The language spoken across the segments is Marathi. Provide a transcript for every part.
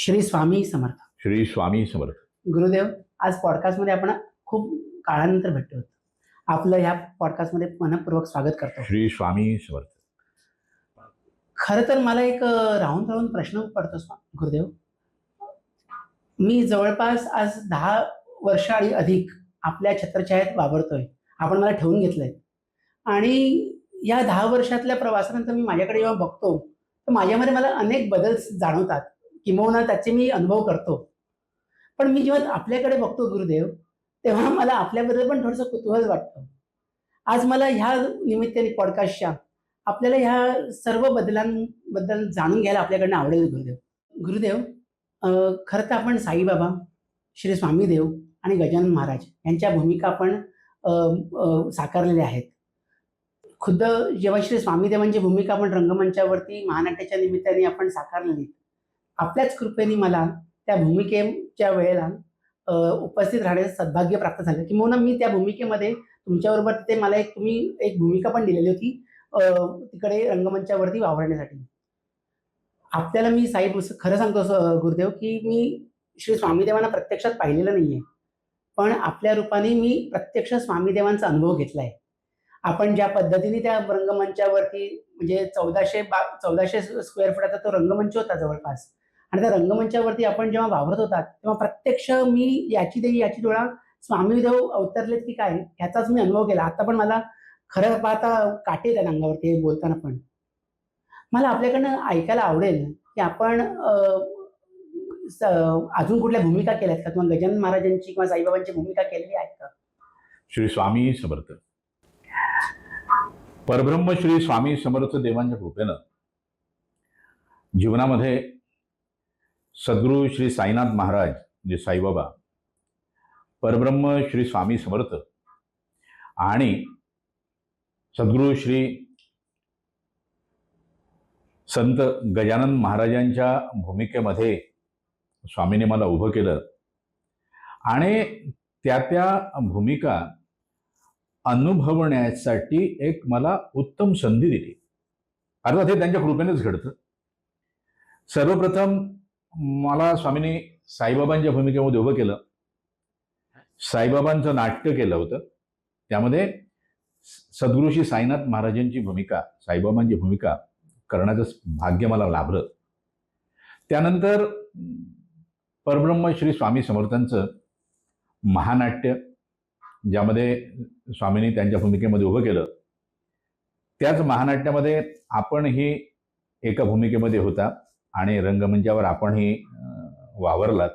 श्री स्वामी समर्थ. श्री स्वामी समर्थ. गुरुदेव, आज पॉडकास्टमध्ये आपण खूप काळानंतर भेटतो आहोत. आपलं ह्या पॉडकास्टमध्ये मनपूर्वक स्वागत करतो. श्री स्वामी समर्थ. खरं तर मला एक राहून प्रश्न पडतो गुरुदेव. मी जवळपास आज 10 वर्ष आणि अधिक आपल्या छत्रछायेत वावरतोय. आपण मला ठेवून घेतलंय आणि या 10 वर्षातल्या प्रवासानंतर मी माझ्याकडे जेव्हा बघतो तर माझ्यामध्ये मला अनेक बदल जाणवतात, किंबहुना त्याचे मी अनुभव करतो. पण मी जेव्हा आपल्याकडे बघतो गुरुदेव, तेव्हा मला आपल्याबद्दल पण थोडंसं कुतूहल वाटतं. आज मला ह्या निमित्ताने पॉडकास्टच्या आपल्याला ह्या सर्व बदलांबद्दल जाणून घ्यायला आपल्याकडनं आवडेल गुरुदेव. गुरुदेव, खरं तर आपण साईबाबा, श्री स्वामीदेव आणि गजानन महाराज यांच्या भूमिका आपण साकारलेल्या आहेत. खुद्द जेव्हा श्री स्वामीदेवांची भूमिका आपण रंगमंचावरती महानाट्याच्या निमित्ताने आपण साकारलेली, आपल्याच कृपेने मला त्या भूमिकेच्या वेळेला उपस्थित राहण्याचं सद्भाग्य प्राप्त झालं, किंवा मी त्या भूमिकेमध्ये तुमच्याबरोबर तिथे मला तुम्ही एक भूमिका पण दिलेली होती तिकडे रंगमंचावरती वावरण्यासाठी. आपल्याला मी साहेब खरं सांगतो गुरुदेव, की मी श्री स्वामीदेवांना प्रत्यक्षात पाहिलेलं नाहीये, पण आपल्या रूपाने मी प्रत्यक्ष स्वामीदेवांचा अनुभव घेतलाय. आपण ज्या पद्धतीने त्या रंगमंचावरती, म्हणजे 1400 स्क्वेअर फुटाचा तो रंगमंच होता जवळपास, आणि त्या रंगमंचावरती आपण जेव्हा वावरत होतात तेव्हा प्रत्यक्ष मी याची देवी याची डोळा स्वामीदेव अवतरलेत की काय ह्याचाच मी अनुभव केला. आता पण मला खरं पाहता काटे येतात अंगावरती बोलताना. पण मला आपल्याकडनं ऐकायला आवडेल की आपण अजून कुठल्या भूमिका केल्यात का, किंवा गजानन महाराजांची किंवा साईबाबांची भूमिका केलेली आहे का? श्री स्वामी समर्थ. परब्रह्म श्री स्वामी समर्थ देवांच्या कृपेनं जीवनामध्ये सद्गुरू श्री साईनाथ महाराज म्हणजे साईबाबा, परब्रह्म श्री स्वामी समर्थ आणि सद्गुरू श्री संत गजानन महाराजांच्या भूमिकेमध्ये स्वामीने मला उभं केलं आणि त्या भूमिका अनुभवण्यासाठी एक मला उत्तम संधी दिली. अर्थात हे त्यांच्या कृपेनेच घडतं. सर्वप्रथम मला स्वामीने साईबाबांच्या भूमिकेमध्ये उभं केलं. साईबाबांचं नाट्य केलं होतं, त्यामध्ये सद्गुरूशी साईनाथ महाराजांची भूमिका, साईबाबांची भूमिका करण्याचं भाग्य मला लाभलं. त्यानंतर परब्रह्म श्री स्वामी समर्थांचं महानाट्य, ज्यामध्ये स्वामींनी त्यांच्या भूमिकेमध्ये उभं केलं, त्याच महानाट्यामध्ये आपणही एका भूमिकेमध्ये होता आणि रंगमंचावर आपणही वावरलात.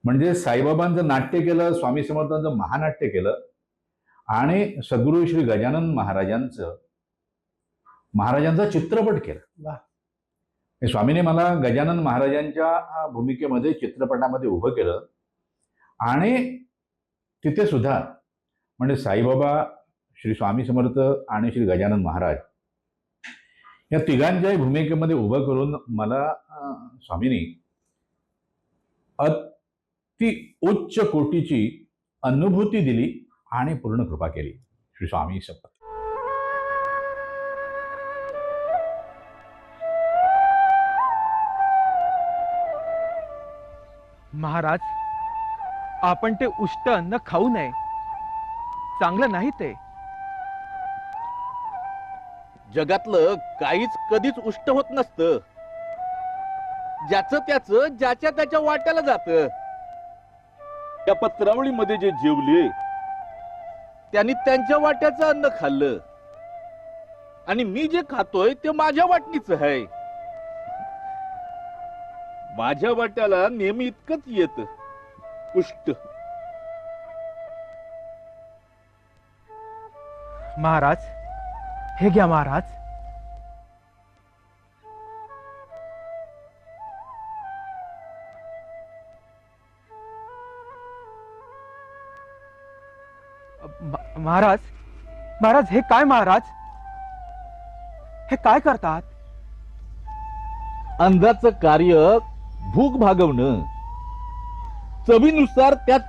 म्हणजे साईबाबांचं नाट्य केलं, स्वामी समर्थांचं महानाट्य केलं आणि सद्गुरू श्री गजानन महाराजांचा चित्रपट केला. स्वामीने मला गजानन महाराजांच्या भूमिकेमध्ये चित्रपटामध्ये उभं केलं आणि तिथे सुद्धा म्हणजे साईबाबा, श्री स्वामी समर्थ आणि श्री गजानन महाराज या तिघांच्याही भूमिकेमध्ये उभं करून मला स्वामींनी अति उच्च कोटीची अनुभूती दिली आणि पूर्ण कृपा केली. श्री स्वामी समर्थ. महाराज, आपण ते उष्ट अन्न खाऊ नये, चांगलं नाही ते. जगातलं काहीच कधीच उष्ट होत नसतं. ज्याचं त्याचं ज्याच्या त्याच्या वाट्याला जातं. त्या पत्रावळीमध्ये जे जेवले त्यांनी त्यांच्या वाट्याचं अन्न खाल्लं आणि मी जे खातोय ते माझ्या वाटणीच आहे. माझ्या वाट्याला नेहमी इतकंच येत उष्ट. महाराज, हे घ्या महाराज. महाराज, महाराज, हे काय महाराज? हे काय करतात? अन्नाचं कार्य भूक भागवणं. चवीनुसार त्यात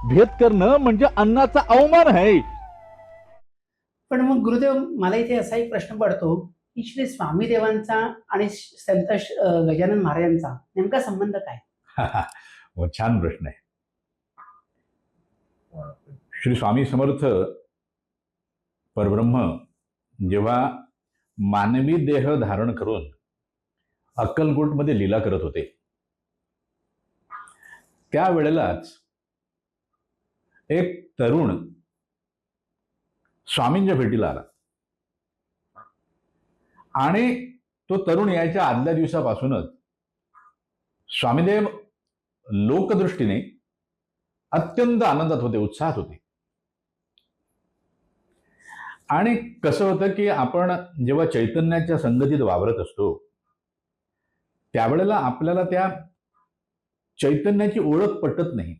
भेद करणं म्हणजे अन्नाचा अवमान आहे. पण मग गुरुदेव, मला इथे असा एक प्रश्न पडतो की श्री स्वामी देवांचा आणि संत गजानन महाराजांचा नेमका संबंध काय? छान प्रश्न आहे. श्री स्वामी समर्थ परब्रह्म जेव्हा मानवी देह धारण करून अक्कलकोटमध्ये लीला करत होते, त्यावेळेलाच एक तरुण स्वामींच्या भेटीला आला आणि तो तरुण यायच्या आदल्या दिवसापासूनच स्वामीदेव लोकदृष्टीने अत्यंत आनंदात होते, उत्साहात होते. आणि कसं होतं की आपण जेव्हा चैतन्याच्या संगतीत वावरत असतो त्यावेळेला आपल्याला त्या चैतन्याची ओळख पटत नाही.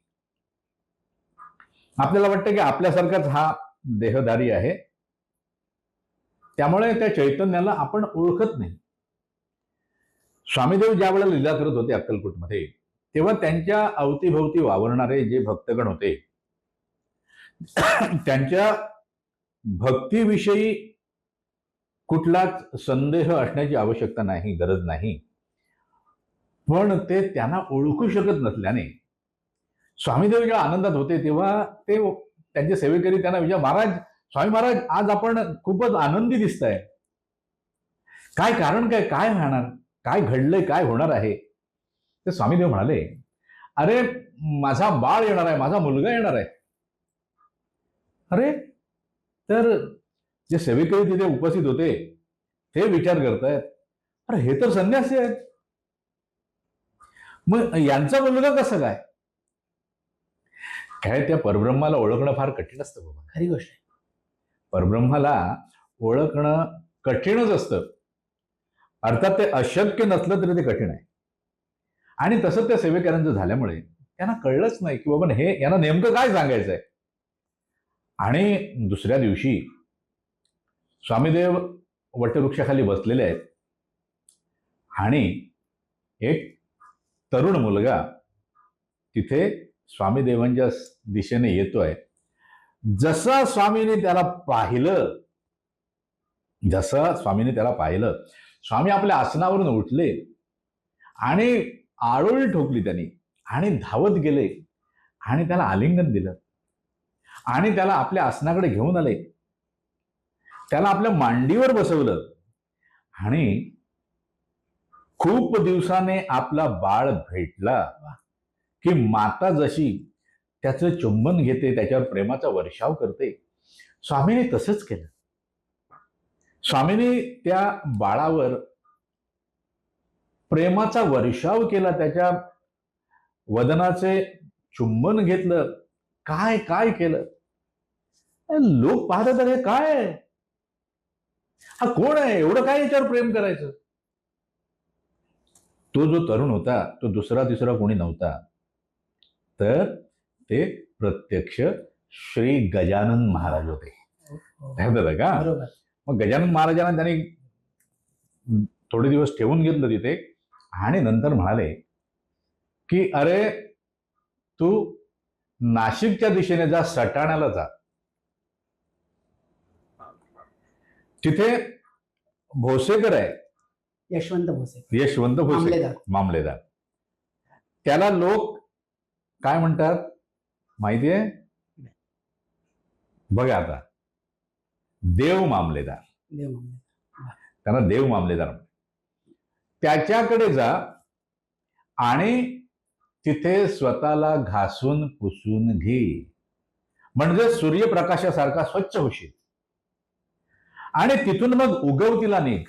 आपल्याला वाटतं की आपल्यासारखाच हा देहधारी आहे, त्यामुळे त्या चैतन्याला आपण ओळखत नाही. स्वामीदेव ज्या वेळेला लीला करत होते अक्कलकोटमध्ये, तेव्हा त्यांच्या अवतीभोवती वावरणारे जे भक्तगण होते त्यांच्या भक्तीविषयी कुठलाच संदेह असण्याची आवश्यकता नाही, गरज नाही. पण ते त्यांना ओळखू शकत नसल्याने स्वामीदेव जेव्हा आनंदात होते तेव्हा ते त्यांचे सेवेकरी त्यांना विचार, महाराज, स्वामी महाराज, आज आपण खूपच आनंदी दिसताय, काय कारण, काय काय राहणार, काय घडलंय, काय होणार आहे? ते स्वामीदेव म्हणाले, अरे माझा बाळ येणार आहे, माझा मुलगा येणार आहे. अरे, तर जे सेवेकरी तिथे उपस्थित होते ते विचार करतायत, अरे हे तर संन्यासी आहेत, मग यांचा मुलगा कसं काय? काय त्या परब्रह्माला ओळखणं फार कठीण असतं बाबा. खरी गोष्ट आहे. परब्रह्माला ओळखणं कठीणच असतं. अर्थात ते अशक्य नसलं तरी ते कठीण आहे. आणि तसं त्या सेवेकऱ्यांचं झाल्यामुळे त्यांना कळलंच नाही की बाबा हे यांना नेमकं काय सांगायचंय. आणि दुसऱ्या दिवशी स्वामीदेव वटवृक्षाखाली बसलेले आहेत आणि एक तरुण मुलगा तिथे स्वामीदेवांच्या दिशेने येतोय. जसं स्वामीने त्याला पाहिलं, स्वामी आपल्या आसनावरून उठले आणि आळोळी ठोकली त्यांनी आणि धावत गेले आणि त्याला आलिंगन दिलं आणि त्याला आपल्या आसनाकडे घेऊन आले, त्याला आपल्या मांडीवर बसवलं आणि खूप दिवसाने आपला बाळ भेटला की माता जशी त्याचं चुंबन घेते, त्याच्यावर प्रेमाचा वर्षाव करते, स्वामीने तसंच केलं. स्वामीने त्या बाळावर प्रेमाचा वर्षाव केला, त्याच्या वदनाचे चुंबन घेतलं. काय काय केलं? लोक पाहतात, हे काय आहे, हा कोण आहे, एवढं काय याच्यावर प्रेम करायचं? तो जो तरुण होता तो दुसरा तिसरा कोणी नव्हता, तर ते प्रत्यक्ष श्री गजानन महाराज होते. का? बरोबर. मग गजानन महाराजांना त्यांनी थोडे दिवस ठेवून घेतलं तिथे आणि नंतर म्हणाले की अरे तू नाशिकच्या दिशेने जा, सटाण्याला जा, तिथे भोसेकर आहे, यशवंत भोसे मामलेदार. त्याला लोक काय म्हणतात माहितीये? बघा आता, देव मामलेदार. त्यांना देव मामलेदार म्हणतात. त्याच्याकडे जा आणि तिथे स्वतःला घासून पुसून घे, म्हणजे सूर्यप्रकाशासारखा स्वच्छ होशील आणि तिथून मग उगवतीला निघ.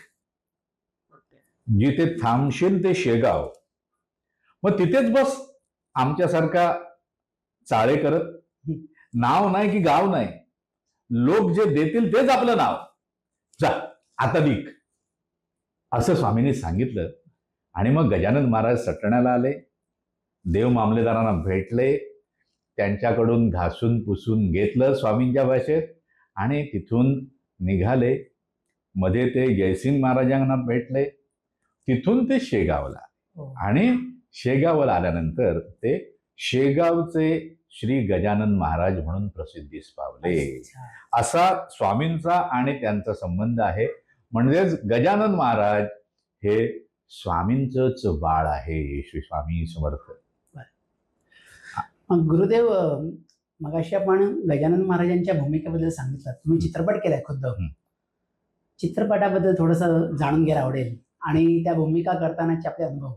जिथे थांबशील ते शेगाव, मग तिथेच बस आमच्यासारखा चाळे करत. नाव नाही की गाव नाही, लोक जे देतील तेच आपलं नाव. जा आता निघ, असं स्वामींनी सांगितलं. आणि मग गजानन महाराज सटण्याला आले, देव मामलेदारांना भेटले, त्यांच्याकडून घासून पुसून घेतलं स्वामींच्या भाषेत आणि तिथून निघाले. मध्ये ते जयसिंग महाराजांना भेटले, तिथून ते शेगावला. आणि शेगावला आल्यानंतर ते शेगावचे श्री गजानन महाराज म्हणून प्रसिद्धीस पावले. असा स्वामींचा आणि त्यांचा संबंध आहे. म्हणजेच गजानन महाराज हे स्वामींचंच बाळ आहे. श्री स्वामी समर्थ. मग गुरुदेव, मगाशी आपण गजानन महाराजांच्या भूमिकेबद्दल सांगितलं, तुम्ही चित्रपट केलाय खुद्द. चित्रपटाबद्दल थोडंसं जाणून घ्यायला आवडेल आणि त्या भूमिका करतानाचे आपले अनुभव.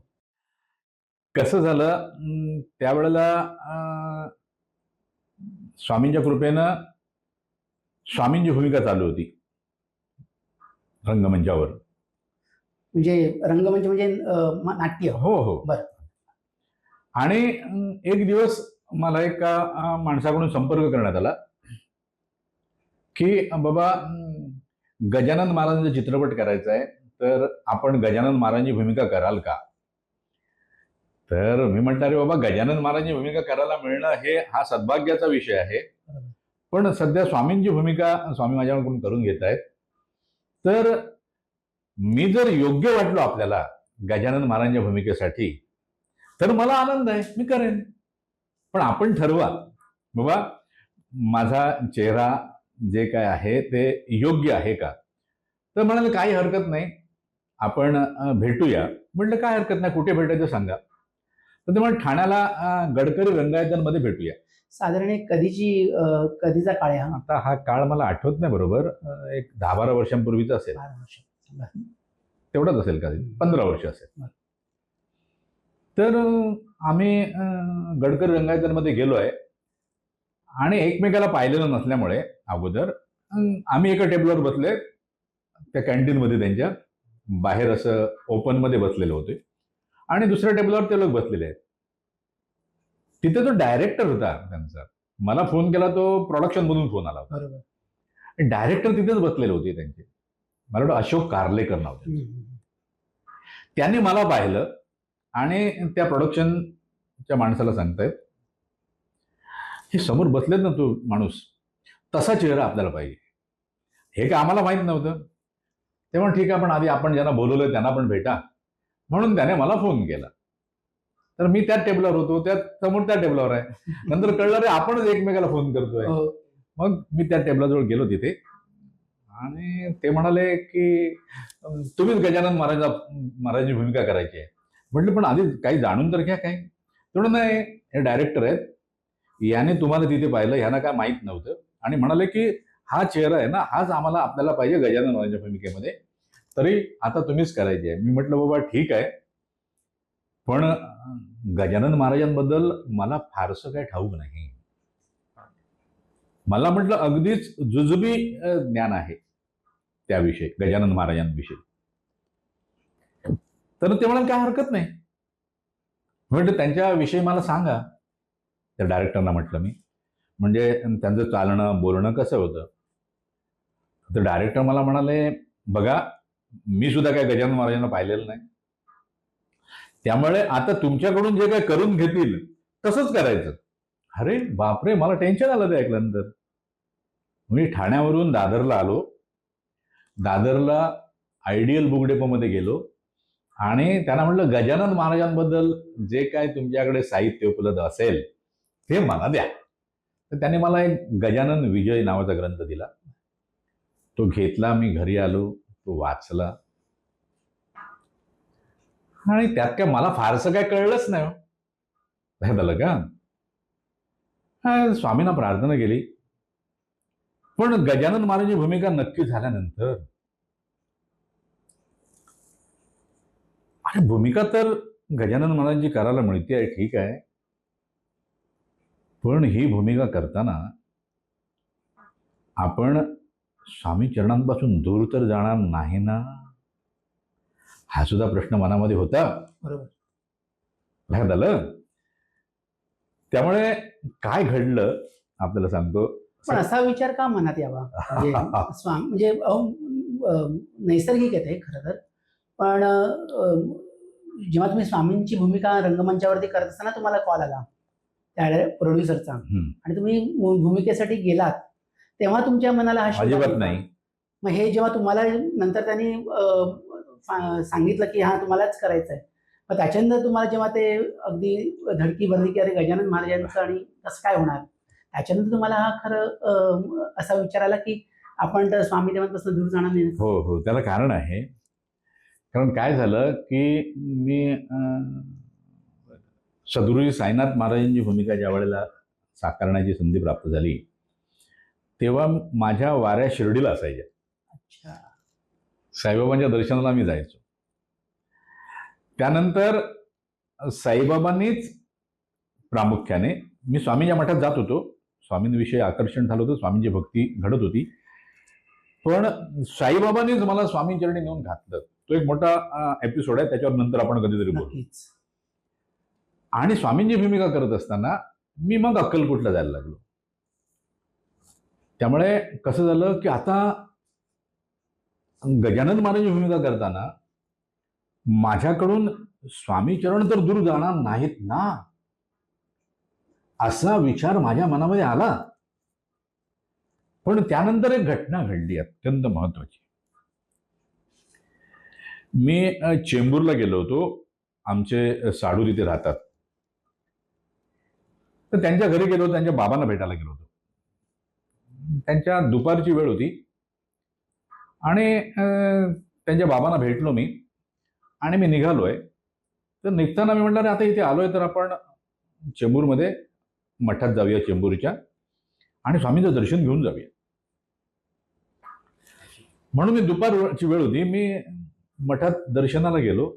कसं झालं, त्यावेळेला स्वामींच्या कृपेनं स्वामींची भूमिका चालू होती रंगमंचावर. म्हणजे रंगमंच म्हणजे नाट्य. हो हो. बरं. आणि एक दिवस मला एका माणसाकडून संपर्क करण्यात आला की बाबा गजानन महाराजांचा चित्रपट करायचा आहे, तर आपण गजानन महाराजांची भूमिका कराल का? तर मी म्हटलं, अरे बाबा, गजानन महाराजांची भूमिका करायला मिळणं हा सद्भाग्याचा विषय आहे, पण सध्या स्वामींची भूमिका स्वामी माझ्याकडून करून घेत आहेत, तर मी जर योग्य वाटलो आपल्याला गजानन महाराजांच्या भूमिकेसाठी तर मला आनंद आहे, मी करेन. पण आपण ठरवा बाबा, माझा चेहरा जे काय आहे ते योग्य आहे का? तर म्हणाले काही हरकत नाही, आपण भेटूया. म्हटलं काय हरकत नाही, कुठे भेटायचं सांगा. तर ते म्हणजे ठाण्याला गडकरी रंगायतांमध्ये भेटूया. साधारण कधीचा काळ आहे हा? आता हा काळ मला आठवत नाही बरोबर, एक 10-12 वर्षांपूर्वीचा असेल. 12 वर्ष. तेवढाच असेल का, 15 वर्ष असेल. तर आम्ही गडकरी रंगायतांमध्ये गेलोय आणि एकमेकाला पाहिलेलं नसल्यामुळे अगोदर आम्ही एका टेबलवर बसले, त्या कॅन्टीनमध्ये त्यांच्या बाहेर असं ओपनमध्ये बसलेले होते आणि दुसऱ्या टेबलवर ते लोक बसलेले आहेत. तिथे जो डायरेक्टर होता त्यांचा, मला फोन केला, तो प्रोडक्शनमधून फोन आला होता. बरोबर. डायरेक्टर तिथेच बसलेले होते त्यांचे, मला वाटतं अशोक कारलेकर नाव. त्यांनी मला पाहिलं आणि त्या प्रोडक्शनच्या माणसाला सांगतायत, हे समोर बसलेत ना तो माणूस, तसा चेहरा आपल्याला पाहिजे. हे काय आम्हाला माहित नव्हतं. तेव्हा ठीक आहे, पण आधी आपण ज्यांना बोलवलं त्यांना पण भेटा, म्हणून त्याने मला फोन केला. तर मी त्या टेबलावर होतो, त्या समोर त्या टेबलावर आहे. नंतर कळलं, रे आपणच एकमेकाला फोन करतोय. मग मी त्या टेबलाजवळ गेलो तिथे आणि ते म्हणाले की तुम्हीच गजानन महाराजांची भूमिका करायची आहे. म्हटलं पण आधी काही जाणून तर घ्या काय. तेवढं नाही, हे डायरेक्टर आहेत, याने तुम्हाला तिथे पाहिलं, ह्यांना काय माहीत नव्हतं, आणि म्हणाले की हा चेहरा आहे ना, हाच आम्हाला आपल्याला पाहिजे गजानन महाराजांच्या भूमिकेमध्ये, तरी आता तुम्हीच करायची आहे. मी म्हटलं बाबा ठीक आहे, पण गजानन महाराजांबद्दल मला फारसं काही ठाऊक नाही. मला म्हटलं अगदीच जुजबी ज्ञान आहे त्याविषयी, गजानन महाराजांविषयी. तर ते म्हणाले काय हरकत नाही. म्हटलं त्यांच्याविषयी मला सांगा. त्या डायरेक्टरना म्हटलं मी, म्हणजे त्यांचं चालणं बोलणं कसं होतं. तर डायरेक्टर मला म्हणाले, बघा मी सुद्धा काय गजानन महाराजांना पाहिलेलं नाही, त्यामुळे आता तुमच्याकडून जे काय करून घेतील तसंच करायचं. अरे बापरे, मला टेन्शन आलं ते ऐकल्यानंतर. मी ठाण्यावरून दादरला आलो, दादरला आयडियल बुक डेपोमध्ये गेलो आणि त्यांना म्हटलं गजानन महाराजांबद्दल जे काय तुमच्याकडे साहित्य उपलब्ध असेल ते मला द्या. तर त्याने मला एक गजानन विजय नावाचा ग्रंथ दिला. तो घेतला, मी घरी आलो, तो वाचला आणि त्यात काय मला फारसं काय कळलंच नाही. काय झालं का, स्वामींना प्रार्थना केली, पण गजानन महाराजांची भूमिका नक्की झाल्यानंतर, अरे भूमिका तर गजानन महाराजांची करायला मिळते आहे, ठीक आहे, पण ही भूमिका करताना आपण स्वामी चरणांपासून दूर तर जाणार नाही ना, हा सुद्धा प्रश्न मनामध्ये होता. बरोबर. लक्षात आलं. त्यामुळे काय घडलं आपल्याला सांगतो. पण असा विचार का मनात यावा, म्हणजे नैसर्गिक येते खरं तर, पण जेव्हा तुम्ही स्वामींची भूमिका रंगमंचावरती करत असताना तुम्हाला कॉल आला त्या प्रोड्युसरचा आणि तुम्ही भूमिकेसाठी गेलात, तेव्हा तुमच्या मनाला हा अजिबात नाही. मग हे जेव्हा तुम्हाला नंतर त्यांनी सांगितलं की हा तुम्हालाच करायचं आहे, मग त्याच्यानंतर तुम्हाला जेव्हा ते अगदी धडकी भरली की अरे गजानन महाराजांचं आणि कसं काय होणार, त्याच्यानंतर तुम्हाला हा खरं असा विचार आला की आपण तर स्वामी देवांपासून दूर जाणार नाही. हो हो, त्याला कारण आहे. कारण काय झालं की मी सद्गुरू साईनाथ महाराजांची भूमिका ज्या वेळेला साकारण्याची संधी प्राप्त झाली तेव्हा माझ्या वाऱ्या शिर्डीला असायच्या. अच्छा. साईबाबांच्या दर्शनाला मी जायचो. त्यानंतर साईबाबांनीच प्रामुख्याने, मी स्वामींच्या मठात जात होतो, स्वामींविषयी आकर्षण झालं होतं, स्वामींची भक्ती घडत होती, पण साईबाबांनीच मला स्वामींचरणी नेऊन घातलं. तो एक मोठा एपिसोड आहे, त्याच्यावर नंतर आपण कधीतरी बोलू. नक्कीच. आणि स्वामींची भूमिका करत असताना मी मग अक्कलकोटला जायला लागलो. त्यामुळे कसं झालं की आता गजानन महाराजांची भूमिका करताना माझ्याकडून स्वामीचरण तर दूर जाणार नाहीत ना, असा विचार माझ्या मनामध्ये आला. पण त्यानंतर एक घटना घडली अत्यंत महत्वाची. मी चेंबूरला गेलो होतो, आमचे साडू तिथे राहतात, तर त्यांच्या घरी गेलो, त्यांच्या बाबांना भेटायला गेलो होतो. त्यांच्या दुपारची वेळ होती आणि त्यांच्या बाबांना भेटलो मी आणि मी निघालोय. तर निघताना मी म्हटलं आता इथे आलोय तर आपण चेंबूरमध्ये मठात जाऊया चेंबूरच्या आणि स्वामींचं दर्शन घेऊन जाऊया. म्हणून मी दुपारची वेळ होती, मी मठात दर्शनाला गेलो.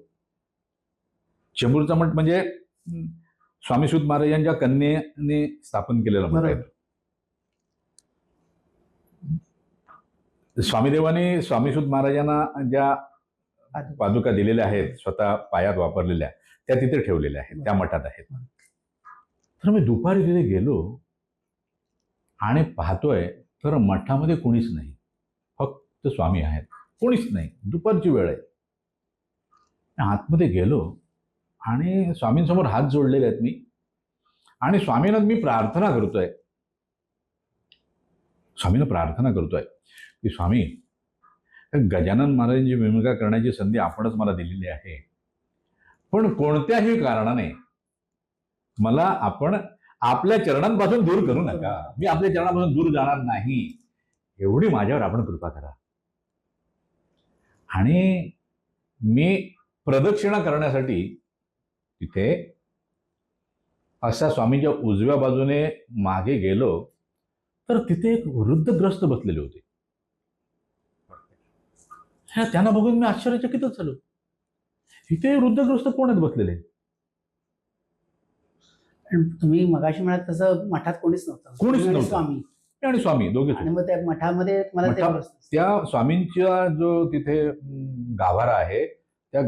चेंबूरचा मठ म्हणजे स्वामीसूत महाराजांच्या कन्येने स्थापन केलेला मठ आहे. स्वामीदेवांनी स्वामीसूत महाराजांना ज्या पादुका दिलेल्या आहेत, स्वतः पायात वापरलेल्या, त्या तिथे ठेवलेल्या आहेत, त्या मठात आहेत. तर मी दुपारी तिथे गेलो आणि पाहतोय तर मठामध्ये कोणीच नाही, फक्त स्वामी आहेत, कोणीच नाही. दुपारची वेळ आहे. आतमध्ये गेलो आणि स्वामींसमोर हात जोडलेले आहेत मी, आणि स्वामींना मी प्रार्थना करतोय, स्वामींना प्रार्थना करतोय की स्वामी, गजानन महाराजांची भूमिका करण्याची संधी आपणच मला दिलेली आहे, पण कोणत्याही कारणाने मला आपण आपल्या चरणांपासून दूर करू नका. मी आपल्या चरणापासून दूर जाणार नाही, एवढी माझ्यावर आपण कृपा करा. आणि मी प्रदक्षिणा करण्यासाठी तिथे असा स्वामींच्या उजव्या बाजूने मागे गेलो तर तिथे एक वृद्धग्रस्त बसलेले होते. त्यांना बघून मी आश्चर्यचकितच झालो. इथे वृद्धग्रस्त कोण आहेत बसलेले? तुम्ही मगाशी म्हणाल तसं मठात कोणीच नव्हतं. कोणीच नव्हतं. स्वामी आणि स्वामी दोघेच आणि मग त्या मठामध्ये मला ते त्या स्वामींचा जो तिथे गाभारा आहे, त्या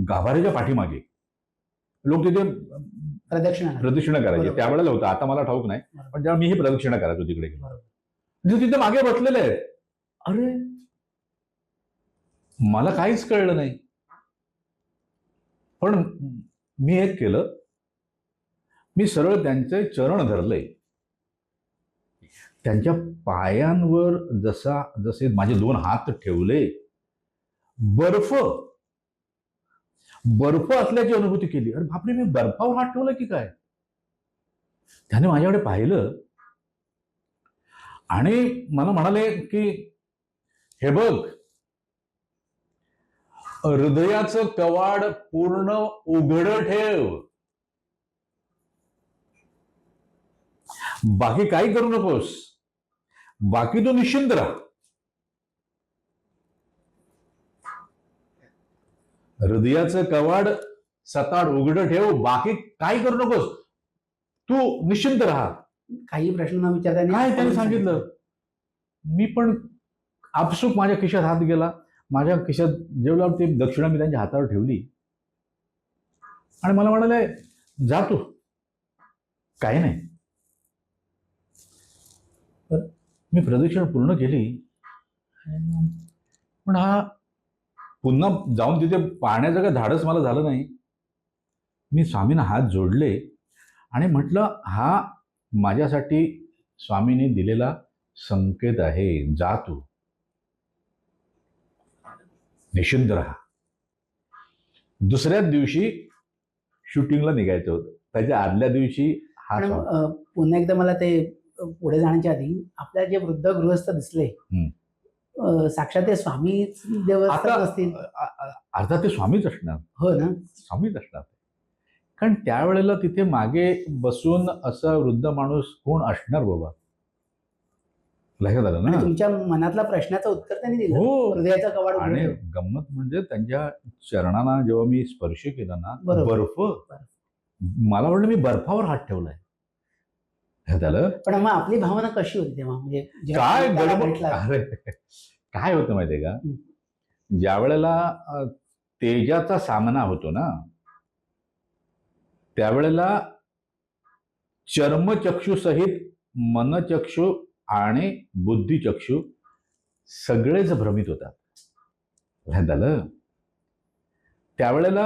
गाभाऱ्याच्या पाठीमागे लोक तिथे प्रदक्षिणा करायचे. त्यावेळेला होतं, आता मला ठाऊक नाही, पण जेव्हा मी ही प्रदक्षिणा करायचो तिकडे गेलो, तिथे मागे बसलेले आहेत. अरे मला काहीच कळलं नाही. पण मी एक केलं, मी सरळ त्यांचे चरण धरले. त्यांच्या पायांवर जसे माझे 2 हात ठेवले, बर्फ असल्याची अनुभूती केली. अरे बापरे, मी बर्फावर हात ठेवला की काय? त्याने माझ्याकडे पाहिलं आणि मला म्हणाले की हे बघ, हृदयाचं कवाड पूर्ण उघड ठेव, बाकी काही करू नकोस, बाकी तू निश्चिंत राहा. हृदयाचं कवाड सताड उघडं ठेव, बाकी काही करू नकोस, तू निश्चिंत राहा. काही प्रश्न न विचारता काय त्यांनी सांगितलं. मी पण आपसूक माझ्या खिशात हात गेला, माझ्या खिशात जेवल्यावर ती दक्षिणा मी त्यांच्या हातावर ठेवली आणि मला म्हणाले जा तू, काही नाही. मी प्रदक्षिणा पूर्ण केली, पण हा पुन्हा जाऊन तिथे पाहण्याचं काय धाडस मला झालं नाही. मी स्वामींना हात जोडले आणि म्हटलं हा माझ्यासाठी स्वामींनी दिलेला संकेत आहे, जा तू, निश्चिंत राहा. दुसऱ्याच दिवशी शूटिंगला निघायचं होतं. त्याच्या आदल्या दिवशी पुन्हा एकदा मला ते पुढे जाण्याच्या आधी आपल्या जे वृद्ध गृहस्थ दिसले साक्षात ते स्वामी देवस्थान आता असतील. अर्थात ते स्वामीच असणार, हो ना. स्वामीच असणार. कारण त्यावेळेला तिथे मागे बसून असा वृद्ध माणूस कोण असणार बाबा, लक्षात आलं आणि ना. तुमच्या मनातला प्रश्नाचं उत्तर त्यांनी दिलं. हो. हृदयाचा कवाड आणि उघडलं. गंमत म्हणजे त्यांच्या चरणांना जेव्हा मी स्पर्श केला ना, बरोबर. बर्फ, मला वाटलं मी बर्फावर हात ठेवलाय. लक्षात आलं. पण मग आपली भावना कशी होती तेव्हा, म्हणजे जेव्हा काय तुम्ही त्याला गडबड, भेटला? अरे काय होतं माहितीये का, हं. ज्या वेळेला तेजाचा सामना होतो ना, त्यावेळेला चर्मचक्षु सहित मनचक्षु आणि बुद्धिचक्षु सगळेच भ्रमित होतात. लक्षात आलं. त्यावेळेला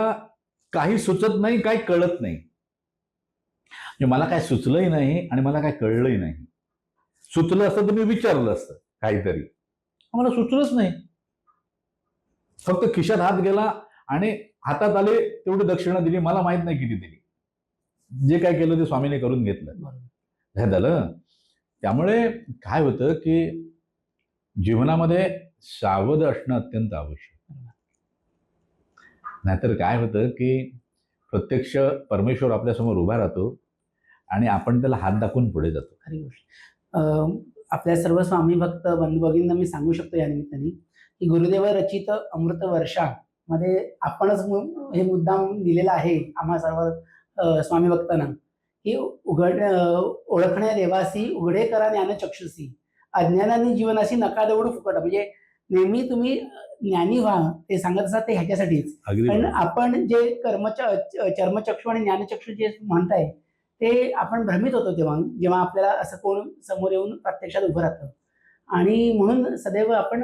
काही सुचत नाही, काही कळत नाही. म्हणजे मला काय सुचलंही नाही आणि मला काय कळलंही नाही. सुचलं असतं तर मी विचारलं असतं काहीतरी, मला सुचलंच नाही. फक्त खिशात हात गेला आणि हातात आले तेवढी दक्षिणा दिली, मला माहित नाही किती दिली. जे काय केलं ते स्वामीने करून घेतलं. बरोबर. लक्षात आलं. त्यामुळे काय होतं की जीवनामध्ये सावध असणं अत्यंत आवश्यक. नाहीतर काय होतं की प्रत्यक्ष परमेश्वर आपल्यासमोर उभा राहतो आणि आपण त्याला हात दाखवून पुढे जातो. खरी गोष्ट. आपल्या सर्व स्वामी भक्त बंधू भगिनींना मी सांगू शकतो या निमित्ताने की गुरुदेव रचित अमृत वर्षामध्ये आपणच हे मुद्दाम दिलेला आहे आम्हा सर्व स्वामी भक्तांना की ओळखण्या देवासी उघडे करा ज्ञानचक्षुसी, अज्ञानाने जीवनाशी नका दौडू फुकट. म्हणजे नेहमी तुम्ही ज्ञानी व्हा ते सांगत असतात ते ह्याच्यासाठीच. अगदी पण बरोबर. आपण जे चर्मचक्षु आणि ज्ञानचक्षु जे म्हणताय ते आपण भ्रमित होतो तेव्हा, जेव्हा आपल्याला असं कोण समोर येऊन प्रत्यक्षात उभं राहतं. आणि म्हणून सदैव आपण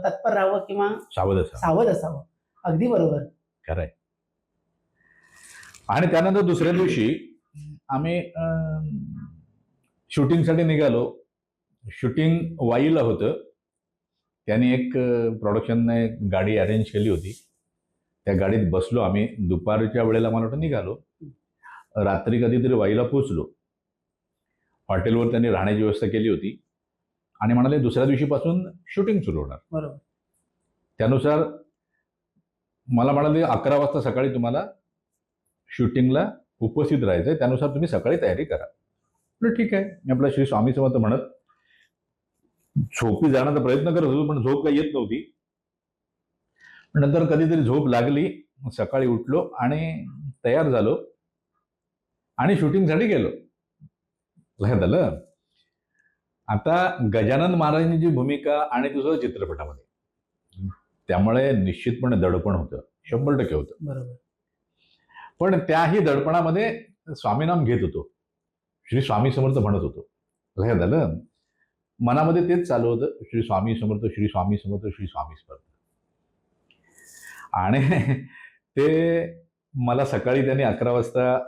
तत्पर राहावं किंवा सावध असा. सावध असावं. अगदी बरोबर. खरंय. आणि त्यानंतर दुसऱ्या दिवशी आम्ही शूटिंगसाठी निघालो. शूटिंग वाईला होतं. त्यांनी एक प्रोडक्शनने गाडी अरेंज केली होती. त्या गाडीत बसलो आम्ही. दुपारच्या वेळेला मला वाटतं निघालो. रात्री कधीतरी वाईला पोचलो. हॉटेलवर त्यांनी राहण्याची व्यवस्था केली होती आणि म्हणाले दुसऱ्या दिवशीपासून शूटिंग सुरू होणार. बरोबर. त्यानुसार मला म्हणाले 11 वाजता सकाळी तुम्हाला शूटिंगला उपस्थित राहायचं आहे, त्यानुसार तुम्ही सकाळी तयारी करा. म्हटलं ठीक आहे. मी आपला श्री स्वामी समर्थ म्हणत झोपी जाण्याचा प्रयत्न करत होतो, पण झोप काही येत नव्हती. नंतर कधीतरी झोप लागली. सकाळी उठलो आणि तयार झालो आणि शूटिंगसाठी गेलो. लक्षात आलं. आता गजानन महाराजांची भूमिका आणि दुसरं चित्रपटामध्ये, त्यामुळे निश्चितपणे दडपण होतं, 100% होतं. बरोबर. पण त्याही दडपणामध्ये स्वामीनाम घेत होतो, श्री स्वामी समर्थ म्हणत होतो. लक्षात आलं. मनामध्ये तेच चालू होतं, श्री स्वामी समर्थ, श्री स्वामी समर्थ, श्री स्वामी समर्थ. आणि ते मला सकाळी त्यांनी 11 वाजता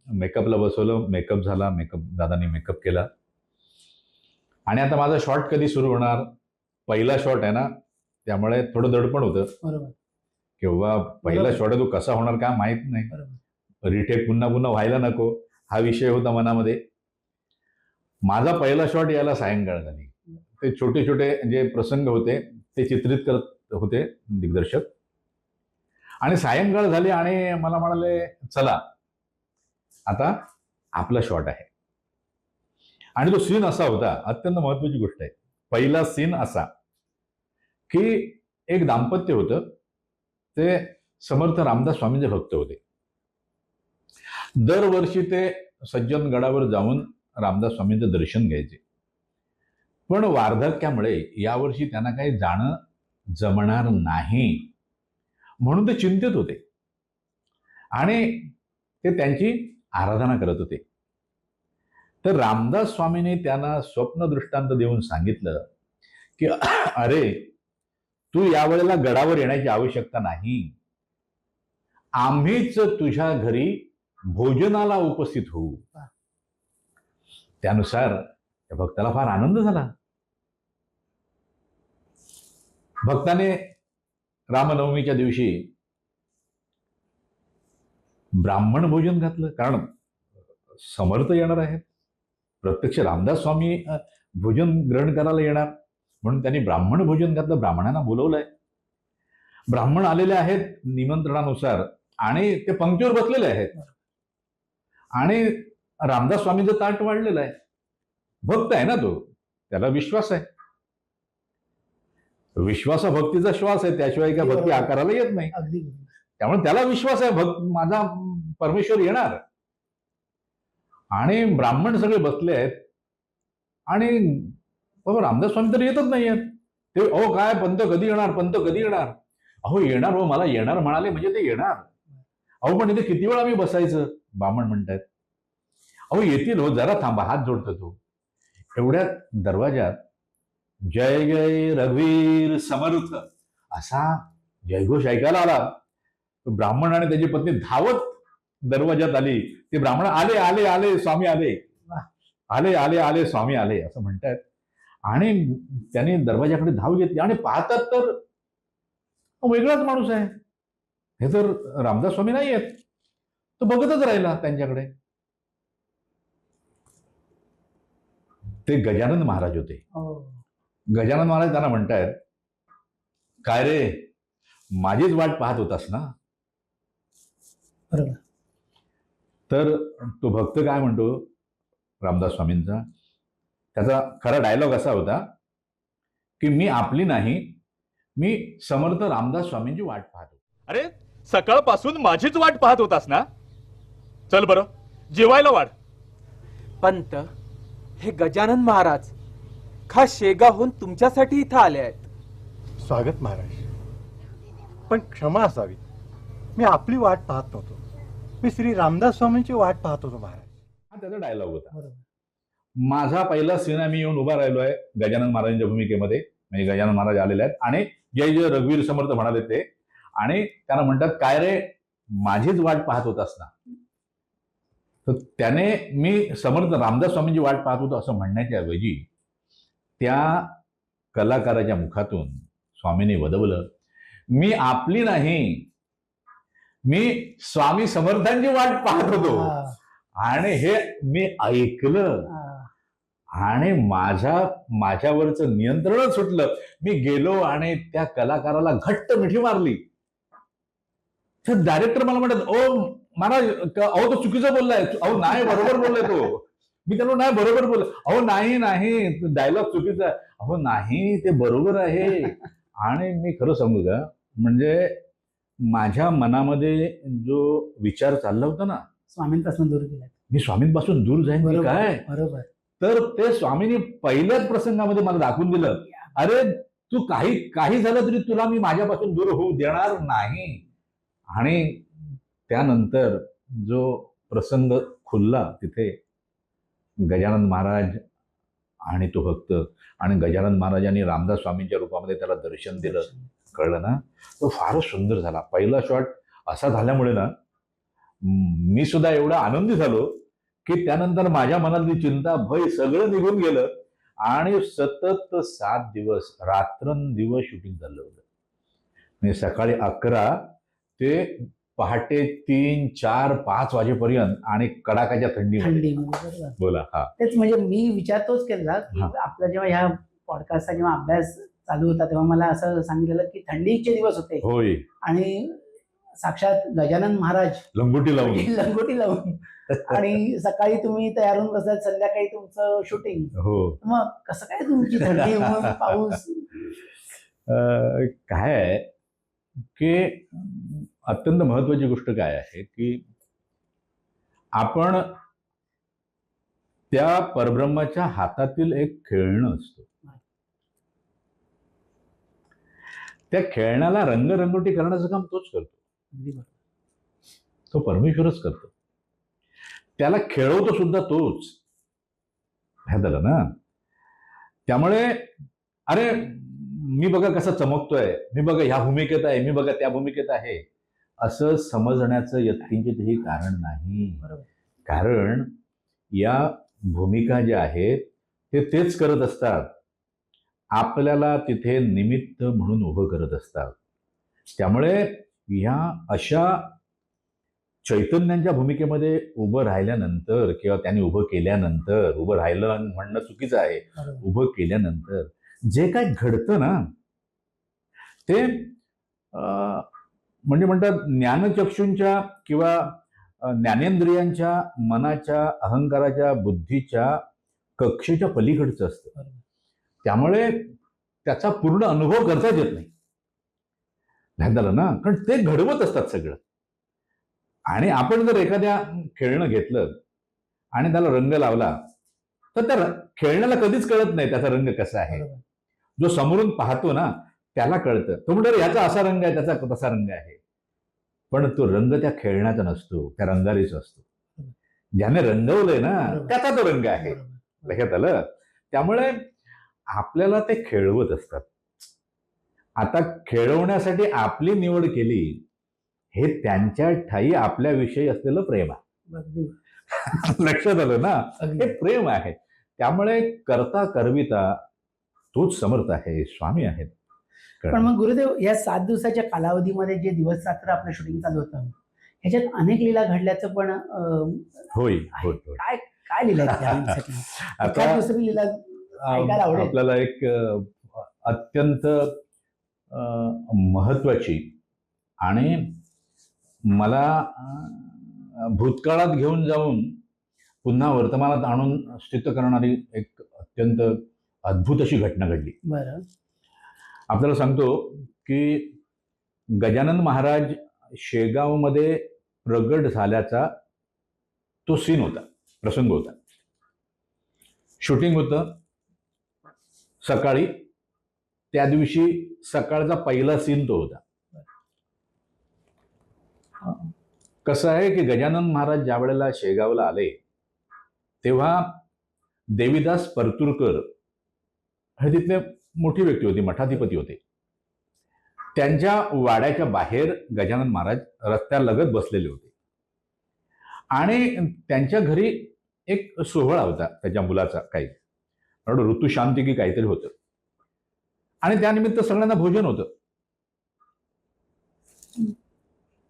मेकअपला बसवलं. मेकअप झाला. दादांनी मेकअप केला. आणि आता माझा शॉट कधी सुरू होणार, पहिला शॉट आहे ना, त्यामुळे थोडं दडपण होतं. बरोबर. किंवा पहिला बरोबर. शॉट आहे तो कसा होणार काय माहित नाही. बरोबर. रिटेक पुन्हा पुन्हा व्हायला नको हा विषय होता मनामध्ये. माझा पहिला शॉट यायला सायंकाळ झाली. ते छोटे छोटे जे प्रसंग होते ते चित्रित करत होते दिग्दर्शक. आणि सायंकाळ झाली आणि मला म्हणाले चला आता आपला शॉट आहे. आणि तो सीन असा होता, अत्यंत महत्वाची गोष्ट आहे. पहिला सीन असा की एक दाम्पत्य होतं. ते समर्थ रामदास स्वामींचे भक्त होते. दरवर्षी ते सज्जनगडावर जाऊन रामदास स्वामींचं दर्शन घ्यायचे. पण वार्धक्यामुळे यावर्षी त्यांना काही जाणं जमणार नाही म्हणून ते चिंतित होते आणि ते त्यांची आराधना करत होते. तर रामदास स्वामींनी त्यांना स्वप्न दृष्टांत देऊन सांगितलं की अरे तू यावेळेला गडावर येण्याची आवश्यकता नाही, आम्हीच तुझ्या घरी भोजनाला उपस्थित होऊ. त्यानुसार त्या भक्ताला फार आनंद झाला. भक्ताने रामनवमीच्या दिवशी ब्राह्मण भोजन घातलं, कारण समर्थ येणार आहेत, प्रत्यक्ष रामदास स्वामी भोजन ग्रहण करायला येणार, म्हणून त्यांनी ब्राह्मण भोजन घातलं, ब्राह्मणांना बोलवलंय. ब्राह्मण आलेले आहेत निमंत्रणानुसार आणि ते पंक्तीवर बसलेले आहेत. आणि रामदास स्वामींचं ताट वाढलेलं आहे. भक्त आहे ना तो, त्याला विश्वास आहे. विश्वास हा भक्तीचा श्वास आहे, त्याशिवाय काय भक्ती आकाराला येत नाही. अगदी त्यामुळे त्याला विश्वास आहे माझा परमेश्वर येणार. आणि ब्राह्मण सगळे बसले आहेत आणि बाबा रामदास स्वामी तर येतच नाही आहेत. ते अहो काय पंत कधी येणार, पंत कधी येणार. अहो येणार, हो मला येणार म्हणाले म्हणजे ते येणार. अहो पण इथे किती वेळ आम्ही बसायचं, ब्राह्मण म्हणतात. अहो येतील हो, जरा थांबा, हात जोडतो तो. एवढ्यात दरवाजात जय जय रघुवीर समर्थ असा जयघोष ऐकायला आला. ब्राह्मण आणि त्याची पत्नी धावत दरवाजात आली. ते ब्राह्मण आले आले आले स्वामी आले, आले आले आले स्वामी आले असं म्हणतात. आणि त्याने दरवाजाकडे धाव घेतली आणि पाहतात तर वेगळाच माणूस आहे. हे तर रामदास स्वामी नाही आहेत. तो बघतच राहिला त्यांच्याकडे. ते गजानन महाराज होते. गजानन महाराज त्यांना म्हणतायत, काय रे माझीच वाट पाहत होतास ना. बरोबर. तर तो भक्त काय म्हणतो रामदास स्वामींचा, त्याचा खरा डायलॉग असा होता की मी आपली नाही, मी समर्थ रामदास स्वामींची वाट पाहतो. अरे सकाळपासून माझीच वाट पाहत होतास ना. चल बरं जेवायला वाढ. पंत, हे गजानन महाराज खास शेगावहून तुमच्यासाठी इथं आले आहेत. स्वागत महाराज. पण क्षमा असावी, मी आपली वाट पाहत नव्हतो, मी श्री रामदास स्वामींची वाट पाहत होतो महाराज. हा त्याचा डायलॉग होता. बरोबर. माझा पहिला सीन मी येऊन उभा राहिलो आहे गजानन महाराजांच्या भूमिकेमध्ये. म्हणजे गजानन महाराज आलेले आहेत आणि जय जय रघुवीर समर्थ म्हणाले ते. आणि त्यांना म्हणतात, काय रे माझीच वाट पाहत होतास ना. तर त्याने मी समर्थ रामदास स्वामींची वाट पाहत होतो असं म्हणण्याच्या ऐवजी त्या कलाकाराच्या मुखातून स्वामींनी वदवलं, मी आपली नाही, मी स्वामी समर्थांची वाट पाहत होतो. आणि हे मी ऐकलं आणि माझ्यावरचं नियंत्रणच सुटलं. मी गेलो आणि त्या कलाकाराला घट्ट मिठी मारली. तर डायरेक्टर मला म्हणतात, ओ महाराज अहो तो चुकीचं बोललाय. अहो नाही बरोबर बोललाय तो. मी त्याला नाही बरोबर बोल. अहो नाही नाही डायलॉग चुकीचा. अहो नाही ते बरोबर आहे. आणि मी खरं सांगू का, म्हणजे माझ्या मनामध्ये जो विचार चालला होता ना, स्वामींपासून दूर गेला. मी स्वामींपासून दूर जाईन की काय. बरोबर. तर ते स्वामींनी पहिल्याच प्रसंगामध्ये मला दाखवून दिलं, अरे तू काही झालं तरी तुला मी माझ्यापासून दूर होऊ देणार नाही. आणि त्यानंतर जो प्रसंग खुलला तिथे गजानन महाराज आणि तो भक्त, आणि गजानन महाराजांनी रामदास स्वामींच्या रूपामध्ये त्याला दर्शन दिलं, कळलं ना, तो फारच सुंदर झाला. पहिला शॉट असा झाल्यामुळे ना मी सुद्धा एवढा आनंदी झालो की त्यानंतर माझ्या मनातली चिंता भय सगळं निघून गेलं. आणि सतत 7 दिवस रात्रंदिवस शूटिंग चाललं होतं. म्हणजे सकाळी 11 ते पहाटे 3, 4, 5 वाजेपर्यंत आणि कडाक्याच्या थंडीमध्ये. बोला. हा तेच म्हणजे मी विचार तोच केला की आपला जेव्हा ह्या पॉडकास्टचा जेव्हा अभ्यास चालू होता तेव्हा मला असं सांगितलेलं की थंडीचे दिवस होते. होय. आणि साक्षात गजानन महाराज लंगोटी लावून आणि सकाळी तुम्ही तयार होऊन बसलात, संध्याकाळी तुमचं शूटिंग. हो. मग कसं काय तुमची थंडी, ऊन, पाऊस. काय आहे की अत्यंत महत्वाची गोष्ट काय आहे की आपण त्या परब्रह्माच्या हातातील एक खेळणं असतं. त्या खेळण्याला रंगरंगोटी करण्याचं काम तोच करतो. तो परमेश्वरच करतो. त्याला खेळवतो सुद्धा तोच. हे झालं ना. त्यामुळे अरे मी बघा कसा चमकतोय, मी बघा ह्या भूमिकेत आहे, मी बघा त्या भूमिकेत आहे, असं समजण्याचं यत्किंचितही कारण नाही. कारण या भूमिका ज्या आहेत ते तेच करत असतात, आपल्याला तिथे निमित्त म्हणून उभं करत असतात. त्यामुळे ह्या अशा चैतन्यांच्या भूमिकेमध्ये उभं राहिल्यानंतर किंवा त्यांनी उभं केल्यानंतर, उभं राहिलं म्हणणं चुकीचं आहे, उभं केल्यानंतर जे काय घडतं ना ते म्हणजे म्हणतात ज्ञानचक्षूंच्या किंवा ज्ञानेंद्रियांच्या मनाच्या अहंकाराच्या बुद्धीच्या कक्षेच्या पलीकडचं असतं. बरोबर. त्यामुळे त्याचा पूर्ण अनुभव करताच येत नाही. ध्यान झालं ना, कारण ते घडवत असतात सगळं. आणि आपण जर एखाद्या खेळणं घेतलं आणि त्याला रंग लावला तर त्या खेळण्याला कधीच कळत नाही त्याचा रंग कसा आहे. बरोबर. जो समोरून पाहतो ना त्याला कळतं, तो म्हणतो याचा असा रंग आहे, त्याचा तसा रंग आहे. पण तो रंग त्या खेळण्याचा नसतो, त्या रंगारीचा असतो. ज्याने रंगवलंय ना बरोबर. त्याचा तो रंग आहे. बरोबर. लक्षात आलं. त्यामुळे आपल्याला ते खेळवत असतात. आता खेळवण्यासाठी आपली निवड केली हे त्यांच्या ठाई आपल्याविषयी असलेलं प्रेम आहे. अगदी. लक्षात आलं ना, अगदी. हे प्रेम आहे. त्यामुळे करता करविता तोच समर्थ आहे, स्वामी आहेत. पण मग गुरुदेव या 7 दिवसाच्या कालावधीमध्ये जे दिवस रात्र आपलं शूटिंग चालू होतं ह्याच्यात अनेक लीला घडल्याचं पण होय आहे. होय होय. काय लिहिलंय त्या लीलेसाठी? आता एखाद दुसरी लीला ऐकायला आवडेल. आपल्याला एक अत्यंत महत्वाची आणि मला भूतकाळात घेऊन जाऊन पुन्हा वर्तमानात आणून स्थित करणारी एक अत्यंत अद्भुत अशी घटना घडली. बरं. आपल्याला सांगतो की गजानन महाराज शेगावमध्ये प्रगट झाल्याचा तो सीन होता, प्रसंग होता. शूटिंग होतं सकाळी. त्या दिवशी सकाळचा पहिला सीन तो होता. कसं आहे की गजानन महाराज ज्या वेळेला शेगावला आले तेव्हा देवीदास परतुरकर हे तिथले मोठी व्यक्ती होती, मठाधिपती होते. त्यांच्या वाड्याच्या बाहेर गजानन महाराज रस्त्यालगत बसलेले होते आणि त्यांच्या घरी एक सोहळा होता त्याच्या मुलाचा, काही ऋतुशांती की काहीतरी होतं आणि त्यानिमित्त सगळ्यांना भोजन होतं.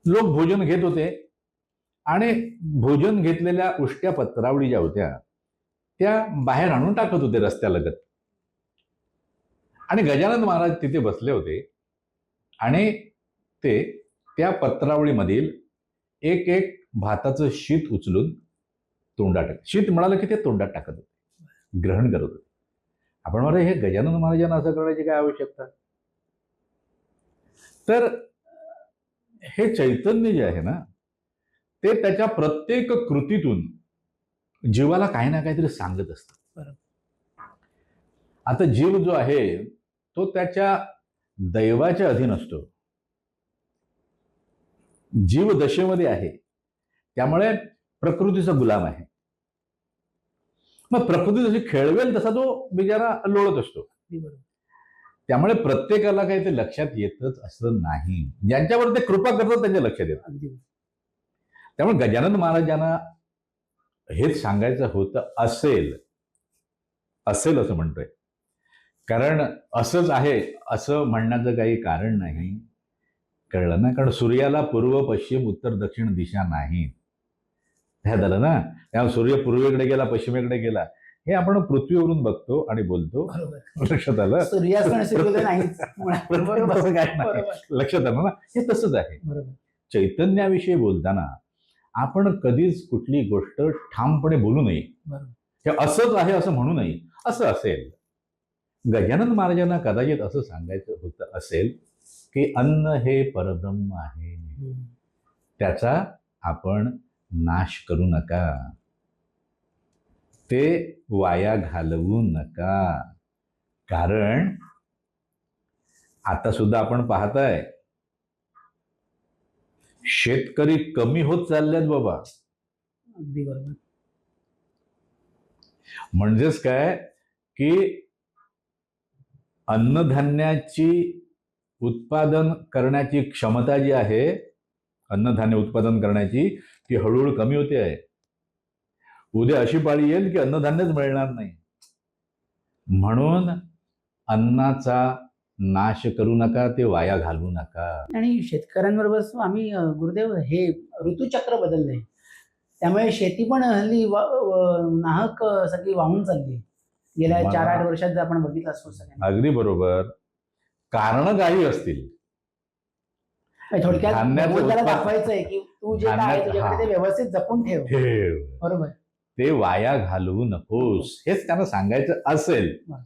लोक भोजन घेत होते आणि भोजन घेतलेल्या उष्ट्या पत्रावळी ज्या होत्या त्या बाहेर आणून टाकत होते रस्त्यालगत. आणि गजानन महाराज तिथे बसले होते आणि ते त्या पत्रावळीमधील एक एक भाताचं शीत उचलून तोंडात टाकत, शीत मिळालं की ते तोंडात टाकत होते, ग्रहण करत होते. आपण म्हणा हे गजानन महाराजांना असं करण्याची काय आवश्यकता. तर हे चैतन्य जे आहे ना ते त्याच्या प्रत्येक कृतीतून जीवाला काही ना काहीतरी सांगत असतं. आता जीव जो आहे तो त्याच्या दैवाच्या अधीन असतो, जीव दशेमध्ये आहे, त्यामुळे प्रकृतीचा गुलाम आहे. मग प्रकृती जशी खेळवेल तसा तो बिचारा लोळत असतो. त्यामुळे प्रत्येकाला काही ते लक्षात येतच असं नाही. ज्यांच्यावर ते कृपा करतात त्यांच्या लक्षात येतं. त्यामुळे गजानन महाराजांना हेच सांगायचं होतं, असेल असं म्हणतोय. कारण असंच आहे असं म्हणण्याचं काही कारण नाही, कळलं ना. कारण सूर्याला पूर्व पश्चिम उत्तर दक्षिण दिशा नाही, हे झालं ना. त्यामुळे सूर्य पूर्वेकडे गेला पश्चिमेकडे गेला हे आपण पृथ्वीवरून बघतो आणि बोलतो. लक्षात आलं. लक्षात आलं ना. हे तसंच आहे. चैतन्याविषयी बोलताना आपण कधीच कुठली गोष्ट ठामपणे बोलू नये, हे असंच आहे असं म्हणू नये. असं असेल, गजानन महाराजांना कदाचित असं सांगायचं होतं असेल की अन्न हे परब्रह्म आहे, त्याचा आपण नाश करू नका, ते वाया घालवू नका. कारण आता सुद्धा आपण पाहताय शेतकरी कमी होत चाललेत बाबा. अगदी बरोबर. म्हणजेच काय की अन्नधान्याची उत्पादन करण्याची क्षमता जी आहे, अन्नधान्य उत्पादन करण्याची, ती हळूहळू कमी होते आहे. उद्या अशी पाळी येईल की अन्नधान्यच मिळणार नाही. म्हणून अन्नाचा नाश करू नका, ते वाया घालवू नका. आणि शेतकऱ्यांबरोबर आम्ही गुरुदेव हे ऋतुचक्र बदललंय, त्यामुळे शेती पण हल्ली नाहक सगळी वाहून चालली. गेल्या मला- 4-8 वर्षात जर आपण बघितलं असतो सगळ्यांना. अगदी बरोबर. कारण काही असतील. थोडक्यात धान्याचं भगवंताला उत्पादन- दाखवायचंय की तू जे काय आहे धान्यात- तुझ्याकडे ते हा. व्यवस्थित जपून ठेव. ठेव. बरोबर. ते वाया घालवू नकोस हेच त्यांना सांगायचं असेल बरं.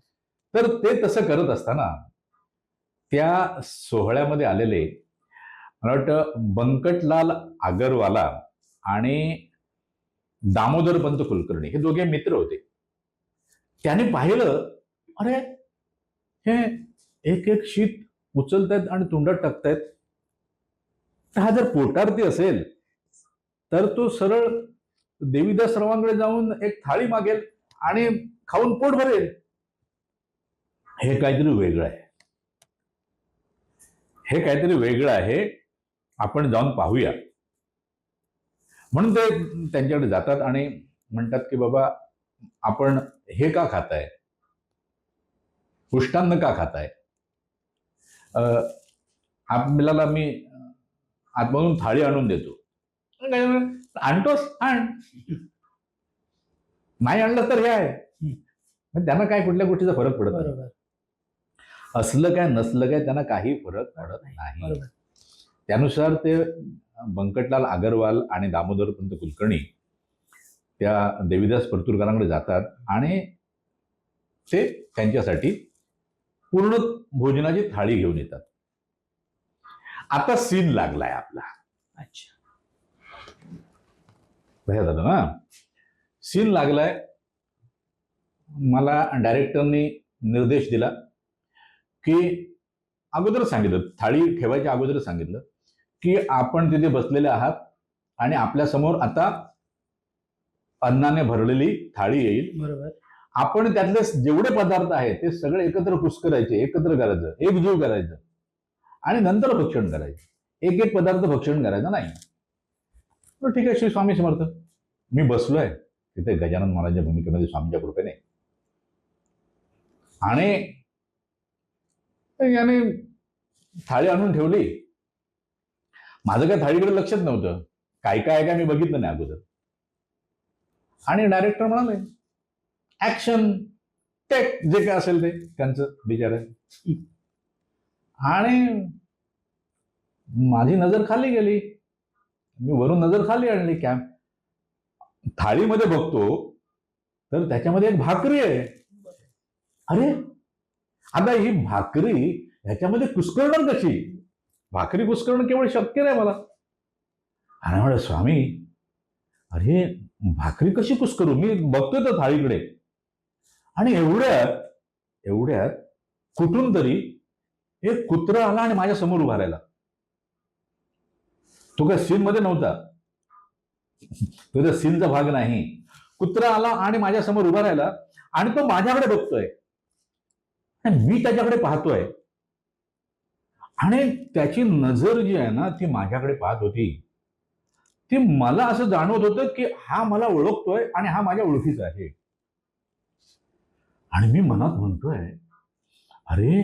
तर ते तसं करत असताना त्या सोहळ्यामध्ये आलेले मला वाटतं बंकटलाल आगरवाला आणि दामोदरपंत कुलकर्णी हे दोघे मित्र होते. त्याने पाहिलं, अरे हे एक एक शीत उचलतायत आणि तोंडात टाकतायत. तर हा जर पोटार्थी असेल तर तो सरळ देवीदास रावांकडे जाऊन एक थाळी मागेल आणि खाऊन पोट भरेल. हे काहीतरी वेगळं आहे. हे काहीतरी वेगळं आहे, आपण जाऊन पाहूया. म्हणून ते त्यांच्याकडे जातात आणि म्हणतात की बाबा आपण हे का खाताय, उष्टान्न का खाताय. आपल्याला मी आतमधून थाळी आणून देतो. आणतोस आण, नाही आणलं तर हे आहे. पण त्यांना काय कुठल्या गोष्टीचा फरक पडत नाही. बरोबर. असलं काय नसलं काय त्यांना काही फरक पडत नाही. बरोबर. त्यानुसार ते बंकटलाल आगरवाल आणि दामोदरपंत कुलकर्णी त्या देवीदास परतूरकरांकडे जातात आणि ते त्यांच्यासाठी पूर्ण भोजनाची थाळी घेऊन येतात. आता सीन लागलाय आपला. अच्छा. हे झालं ना, सीन लागलाय. मला डायरेक्टरनी निर्देश दिला की अगोदर सांगितलं, थाळी ठेवायच्या अगोदर सांगितलं की आपण तिथे बसलेले आहात आणि आपल्या समोर आता अन्नाने भरलेली थाळी येईल. बरोबर. आपण त्यातले जेवढे पदार्थ आहेत ते सगळे एकत्र कुस्करायचे, एकत्र करायचं, एकजीव करायचं आणि नंतर भक्षण करायचं. एक एक पदार्थ भक्षण करायचा नाही. तर ठीक आहे, श्री स्वामी समर्थ. मी बसलोय तिथे गजानन महाराजांच्या भूमिकेमध्ये स्वामींच्या कृपेने, आणि याने थाळी आणून ठेवली. माझं काय थाळीकडे लक्षच नव्हतं, काय काय काय मी बघितलं नाही अगोदर. आणि डायरेक्टर म्हणाले ऍक्शन टेक, जे काय असेल ते त्यांचं बिचार. आणि माझी नजर खाली गेली. मी वरून नजर खाली आणली. थाळीमध्ये बघतो तर त्याच्यामध्ये एक भाकरी आहे. अरे आता ही भाकरी ह्याच्यामध्ये कुस्करणार कशी? भाकरी कुस्करणं केवळ शक्य नाही मला. आणि म्हणलं स्वामी, अरे भाकरी कशी कुस्करू? मी बघतोय तर थाळीकडे. आणि एवढ्यात कुठून तरी एक कुत्रा आला आणि माझ्या समोर उभा राहिला. तो काय सीन मध्ये नव्हता, तो त्या सीनचा भाग नाही. कुत्रा आला आणि माझ्या समोर उभा राहिला आणि तो माझ्याकडे बघतोय, मी त्याच्याकडे पाहतोय. आणि त्याची नजर जी आहे ना ती माझ्याकडे पाहत होती. ती मला असं जाणवत होतं की हा मला ओळखतोय आणि हा माझ्या ओळखीचा आहे. आणि मी मनात म्हणतोय, अरे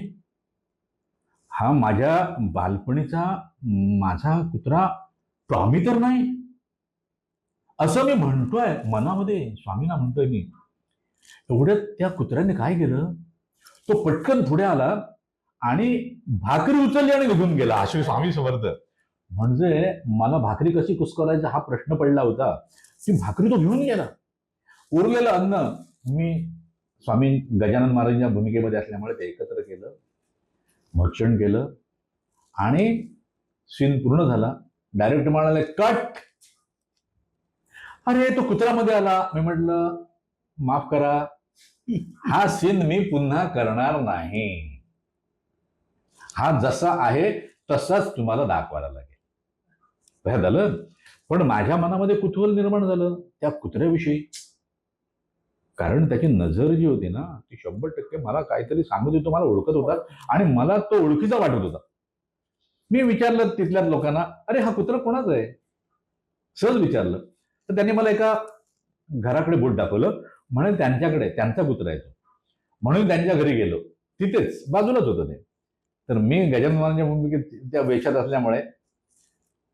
हा माझ्या बालपणीचा माझा कुत्रा टॉमी तर नाही, असं मी म्हणतोय मनामध्ये. स्वामींना म्हणतोय मी. एवढ्यात त्या कुत्र्याने काय केलं, तो पटकन पुढे आला आणि भाकरी उचलली आणि निघून गेला. असे स्वामी समर्थ. म्हणजे मला भाकरी कशी कुस्करायचा हा प्रश्न पडला होता, ती भाकरी तो घेऊन गेला. उरलेलं अन्न मी स्वामी गजानन महाराजांच्या भूमिकेमध्ये असल्यामुळे ते एकत्र केलं, भक्षण केलं आणि सीन पूर्ण झाला. डायरेक्ट म्हणाले कट. अरे तो कुत्र्यामध्ये आला. मी म्हटलं माफ करा, हा सीन मी पुन्हा करणार नाही. हा जसा आहे तसाच तुम्हाला दाखवायला लागेल. हे झालं. पण माझ्या मनामध्ये कुतूहल निर्माण झालं त्या कुत्र्याविषयी. कारण त्याची नजर जी होती ना ती 100% मला काहीतरी सांगत होती, मला ओळखत होता आणि मला तो ओळखीचा वाटत होता. मी विचारलं तिथल्या लोकांना, अरे हा कुत्रा कोणाचा आहे? सहज विचारलं. तर त्यांनी मला एका घराकडे बोट दाखवलं. म्हणे त्यांच्याकडे त्यांचा कुत्रा आहे तो. म्हणून त्यांच्या घरी गेलो. तिथेच बाजूलाच होतं ते. तर मी गजानन महाराजांच्या भूमिकेत त्या वेशात असल्यामुळे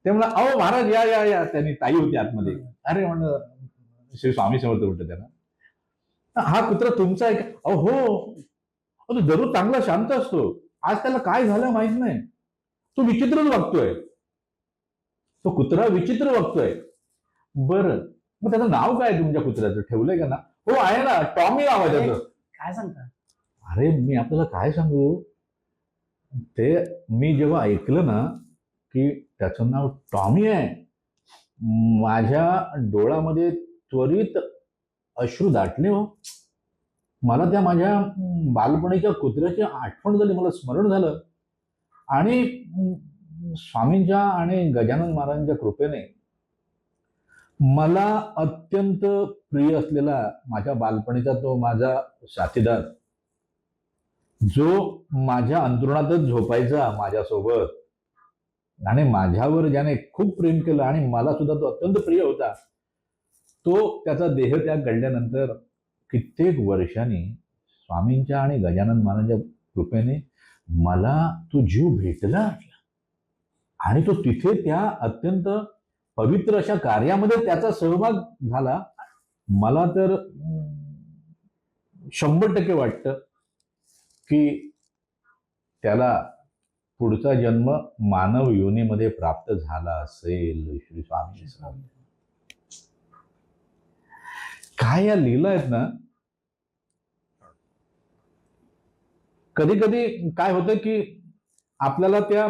ते म्हणा, अहो महाराज या या या. त्यांनी ताई होती आतमध्ये. अरे म्हणलं श्री स्वामी समर्थ म्हटलं त्यांना. हा कुत्रा तुमचा आहे का? अहो हो. अहो, तो दररोज चांगला शांत असतो. आज त्याला काय झालं माहित नाही. तो विचित्रच वागतोय. तो कुत्रा विचित्र वागतोय. बरं, मग त्याचं नाव काय तुमच्या कुत्र्याचं ठेवलंय का ना? हो आहे ना, टॉमी नाव आहे त्याचं. काय सांगता? अरे मी आपल्याला काय सांगू, ते मी जेव्हा ऐकलं ना की त्याचं नाव टॉमी आहे, माझ्या डोळ्यामध्ये त्वरित अश्रू दाटले हो. मला त्या माझ्या बालपणीच्या कुत्र्याची आठवण झाली, मला स्मरण झालं. आणि स्वामींच्या आणि गजानन महाराजांच्या कृपेने मला अत्यंत प्रिय असलेला माझ्या बालपणीचा तो माझा साथीदार, जो माझ्या अंथरुणातच झोपायचा माझ्यासोबत आणि माझ्यावर ज्याने खूप प्रेम केलं आणि मला सुद्धा तो अत्यंत प्रिय होता, तो त्याचा देहत्याग घडल्यानंतर कित्येक वर्षांनी स्वामींच्या आणि गजानन महाराजांच्या कृपेने मला तो जीव भेटला आणि तो तिथे त्या अत्यंत पवित्र अशा कार्यामध्ये त्याचा सहभाग झाला. मला तर 100% वाटतं की त्याला पुढचा जन्म मानव योनीमध्ये प्राप्त झाला असेल. श्री स्वामी समर्थ. काय या लीला आहेत ना, कधी कधी काय होतं की आपल्याला त्या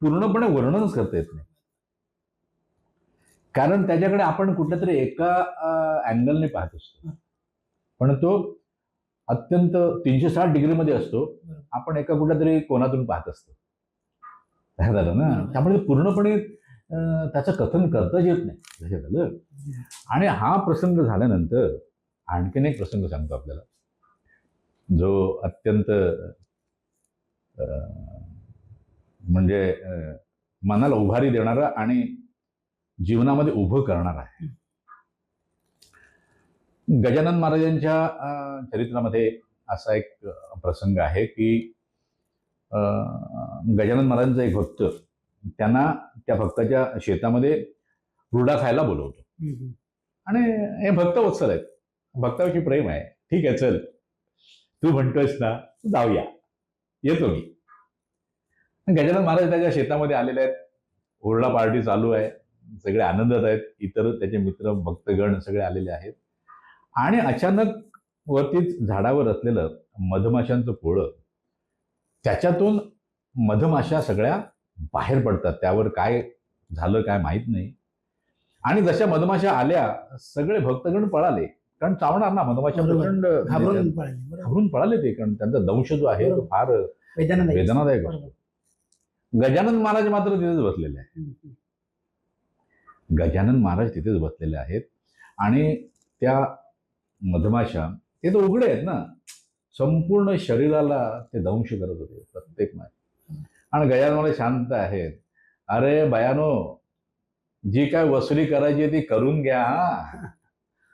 पूर्णपणे वर्णनच करता येत नाही, कारण त्याच्याकडे आपण कुठल्या तरी एका अँगलने पाहत असतो, पण तो अत्यंत 360 डिग्रीमध्ये असतो. आपण एका कुठल्या तरी कोणातून पाहत असतो. काय झालं ना, त्यामुळे पूर्णपणे त्याचं कथन करताच येत नाही. लक्षात आलं. आणि हा प्रसंग झाल्यानंतर आणखीन एक प्रसंग सांगतो आपल्याला, जो अत्यंत म्हणजे मनाला उभारी देणारा आणि जीवनामध्ये उभं करणारा आहे. गजानन महाराजांच्या चरित्रामध्ये असा एक प्रसंग आहे की गजानन महाराजांचा एक भक्त त्यांना त्या भक्ताच्या शेतामध्ये हुरडा खायला बोलवतो. आणि हे भक्त वत्सल आहेत, भक्ताविषयी प्रेम आहे. ठीक आहे, चल तू म्हणतोयस ना, जाऊया, येतो मी. गजानन महाराज त्याच्या शेतामध्ये आलेले आहेत, हुरडा पार्टी चालू आहे, सगळे आनंदात आहेत, इतर त्याचे मित्र भक्तगण सगळे आलेले आहेत. आणि अचानक वरतीच झाडावर असलेलं मधमाशांचं पोळं, त्याच्यातून मधमाशा सगळ्या बाहेर पडतात. त्यावर काय झालं काय माहित नाही. आणि जशा मधमाशा आल्या, सगळे भक्तगण पळाले, कारण चावणार ना मधमाशा, प्रचंड घाबरून पळाले ते, कारण त्यांचा दंश जो आहे तो फार वेदनादायक असतो. गजानन महाराज मात्र तिथेच बसलेले आहेत. गजानन महाराज तिथेच बसलेले आहेत आणि त्या मधमाशा, ते तर उघडे आहेत ना, संपूर्ण शरीराला ते दंश करत होते प्रत्येक माय. आणि गजानन महाराज शांत आहेत. अरे बयानो, जी काय वसुली करायची ती करून घ्या,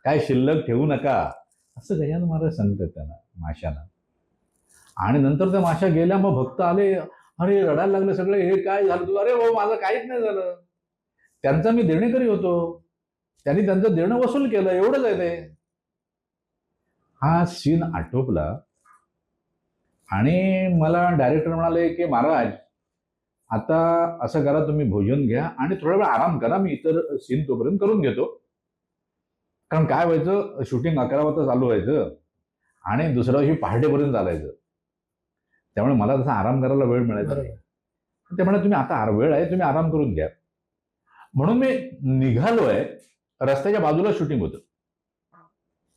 काय शिल्लक ठेवू नका, असं गजानन महाराज सांगतात त्यांना, माशाला. आणि नंतर त्या माशा गेल्या, मग भक्त आले, अरे रडायला लागले सगळे, हे काय झालं तुला? अरे हो, माझं काहीच नाही झालं, त्यांचा मी देणेकरी होतो, त्यांनी त्यांचं देणं वसूल केलं, एवढंच आहे ते. हा सीन आटोपला आणि मला डायरेक्टर म्हणाले की महाराज, आता असं करा, तुम्ही भोजन घ्या आणि थोडा वेळ आराम करा, मी इतर सीन तोपर्यंत करून घेतो. कारण काय व्हायचं, शूटिंग 11 वाजता चालू व्हायचं आणि दुसऱ्या दिवशी पहाटेपर्यंत चालायचं, त्यामुळे मला तसा आराम करायला वेळ मिळायचा नाही. ते म्हणाले तुम्ही आता वेळ आहे, तुम्ही आराम करून घ्या. म्हणून मी निघालोय. रस्त्याच्या बाजूला शूटिंग होतं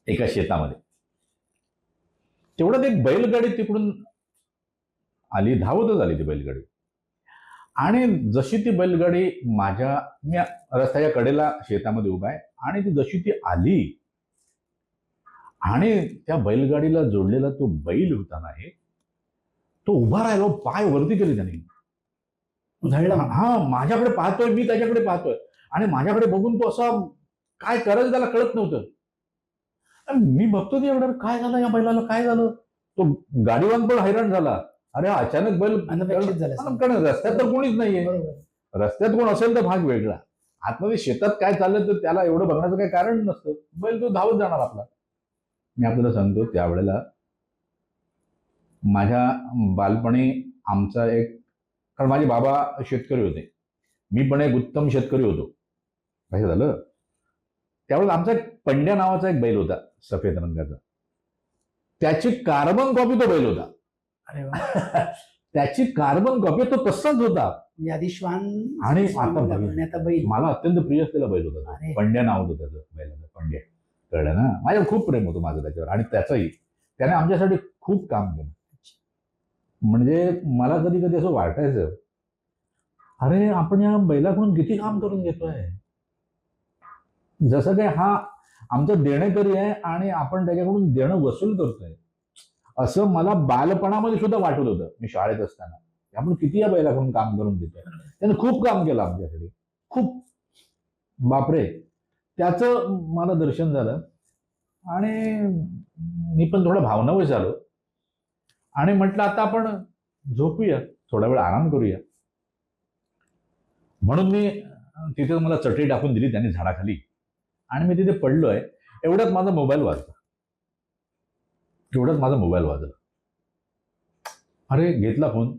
एका शेतामध्ये. तेवढ्यात एक बैलगाडी तिकडून आली, धावतच आली ती बैलगाडी. आणि जशी ती बैलगाडी मी रस्त्याच्या कडेला शेतामध्ये उभा आहे, आणि ती जशी ती आली आणि त्या बैलगाडीला जोडलेला तो बैल होता ना, तो उभा राहिलो, पाय वरती केले त्याने. हा, माझ्याकडे पाहतोय, मी त्याच्याकडे पाहतोय, आणि माझ्याकडे बघून तो असा काय करायचं त्याला कळत नव्हतं. मी बघतो ते एवढं, काय झालं या बैलाला, काय झालं? तो गाडीवान पण हैराण झाला. अरे अचानक बैल, कारण रस्त्यात तर कोणीच नाहीये. रस्त्यात कोण असेल तर भाग वेगळा, आतमध्ये शेतात काय चाललं तर त्याला एवढं बघण्याचं काही कारण नसतं. बैल तो धावत जाणार आपला. मी आपल्याला सांगतो, त्यावेळेला माझ्या बालपणी आमचा एक, कारण माझे बाबा शेतकरी होते, मी पण एक उत्तम शेतकरी होतो. काय झालं, त्यावेळेस आमचा एक पंड्या नावाचा एक बैल होता, सफेद रंगाचा. त्याची कार्बन कॉपी तो बैल होता. अरे वा. त्याची कार्बन कॉपी तो तसाच होता. म्हणजे आधी श्वान आणि श्वान आता होता, बैल. आणि आता बैल. मला अत्यंत प्रिय असलेला बैल होता तो. अरे. पंड्या नाव होतं त्याचं बैलाचं, पंड्या. कळलं ना, माझ्यावर खूप प्रेम होतं माझं त्याच्यावर, आणि त्याचंही. त्याने आमच्यासाठी खूप काम केलं. म्हणजे मला कधी कधी असं वाटायचं, अरे आपण या बैलाकडून किती काम करून घेतोय, जसं काही हा आमचं देणेकरी आहे आणि आपण त्याच्याकडून देणं वसूल करतोय, असं मला बालपणामध्ये सुद्धा वाटत होतं. मी शाळेत असताना आपण किती या बैलाकडून काम करून घेतोय. त्याने खूप काम केलं आमच्यासाठी, खूप. बापरे. त्याचं मला दर्शन झालं आणि मी पण थोडं भावनावश झालो आणि म्हटलं आता आपण झोपूया, थोडा वेळ आराम करूया. म्हणून मी तिथे मला चटई टाकून दिली त्यांनी झाडाखाली, आणि मी तिथे पडलोय. एवढ्यात माझा मोबाईल वाजला. अरे, घेतला फोन,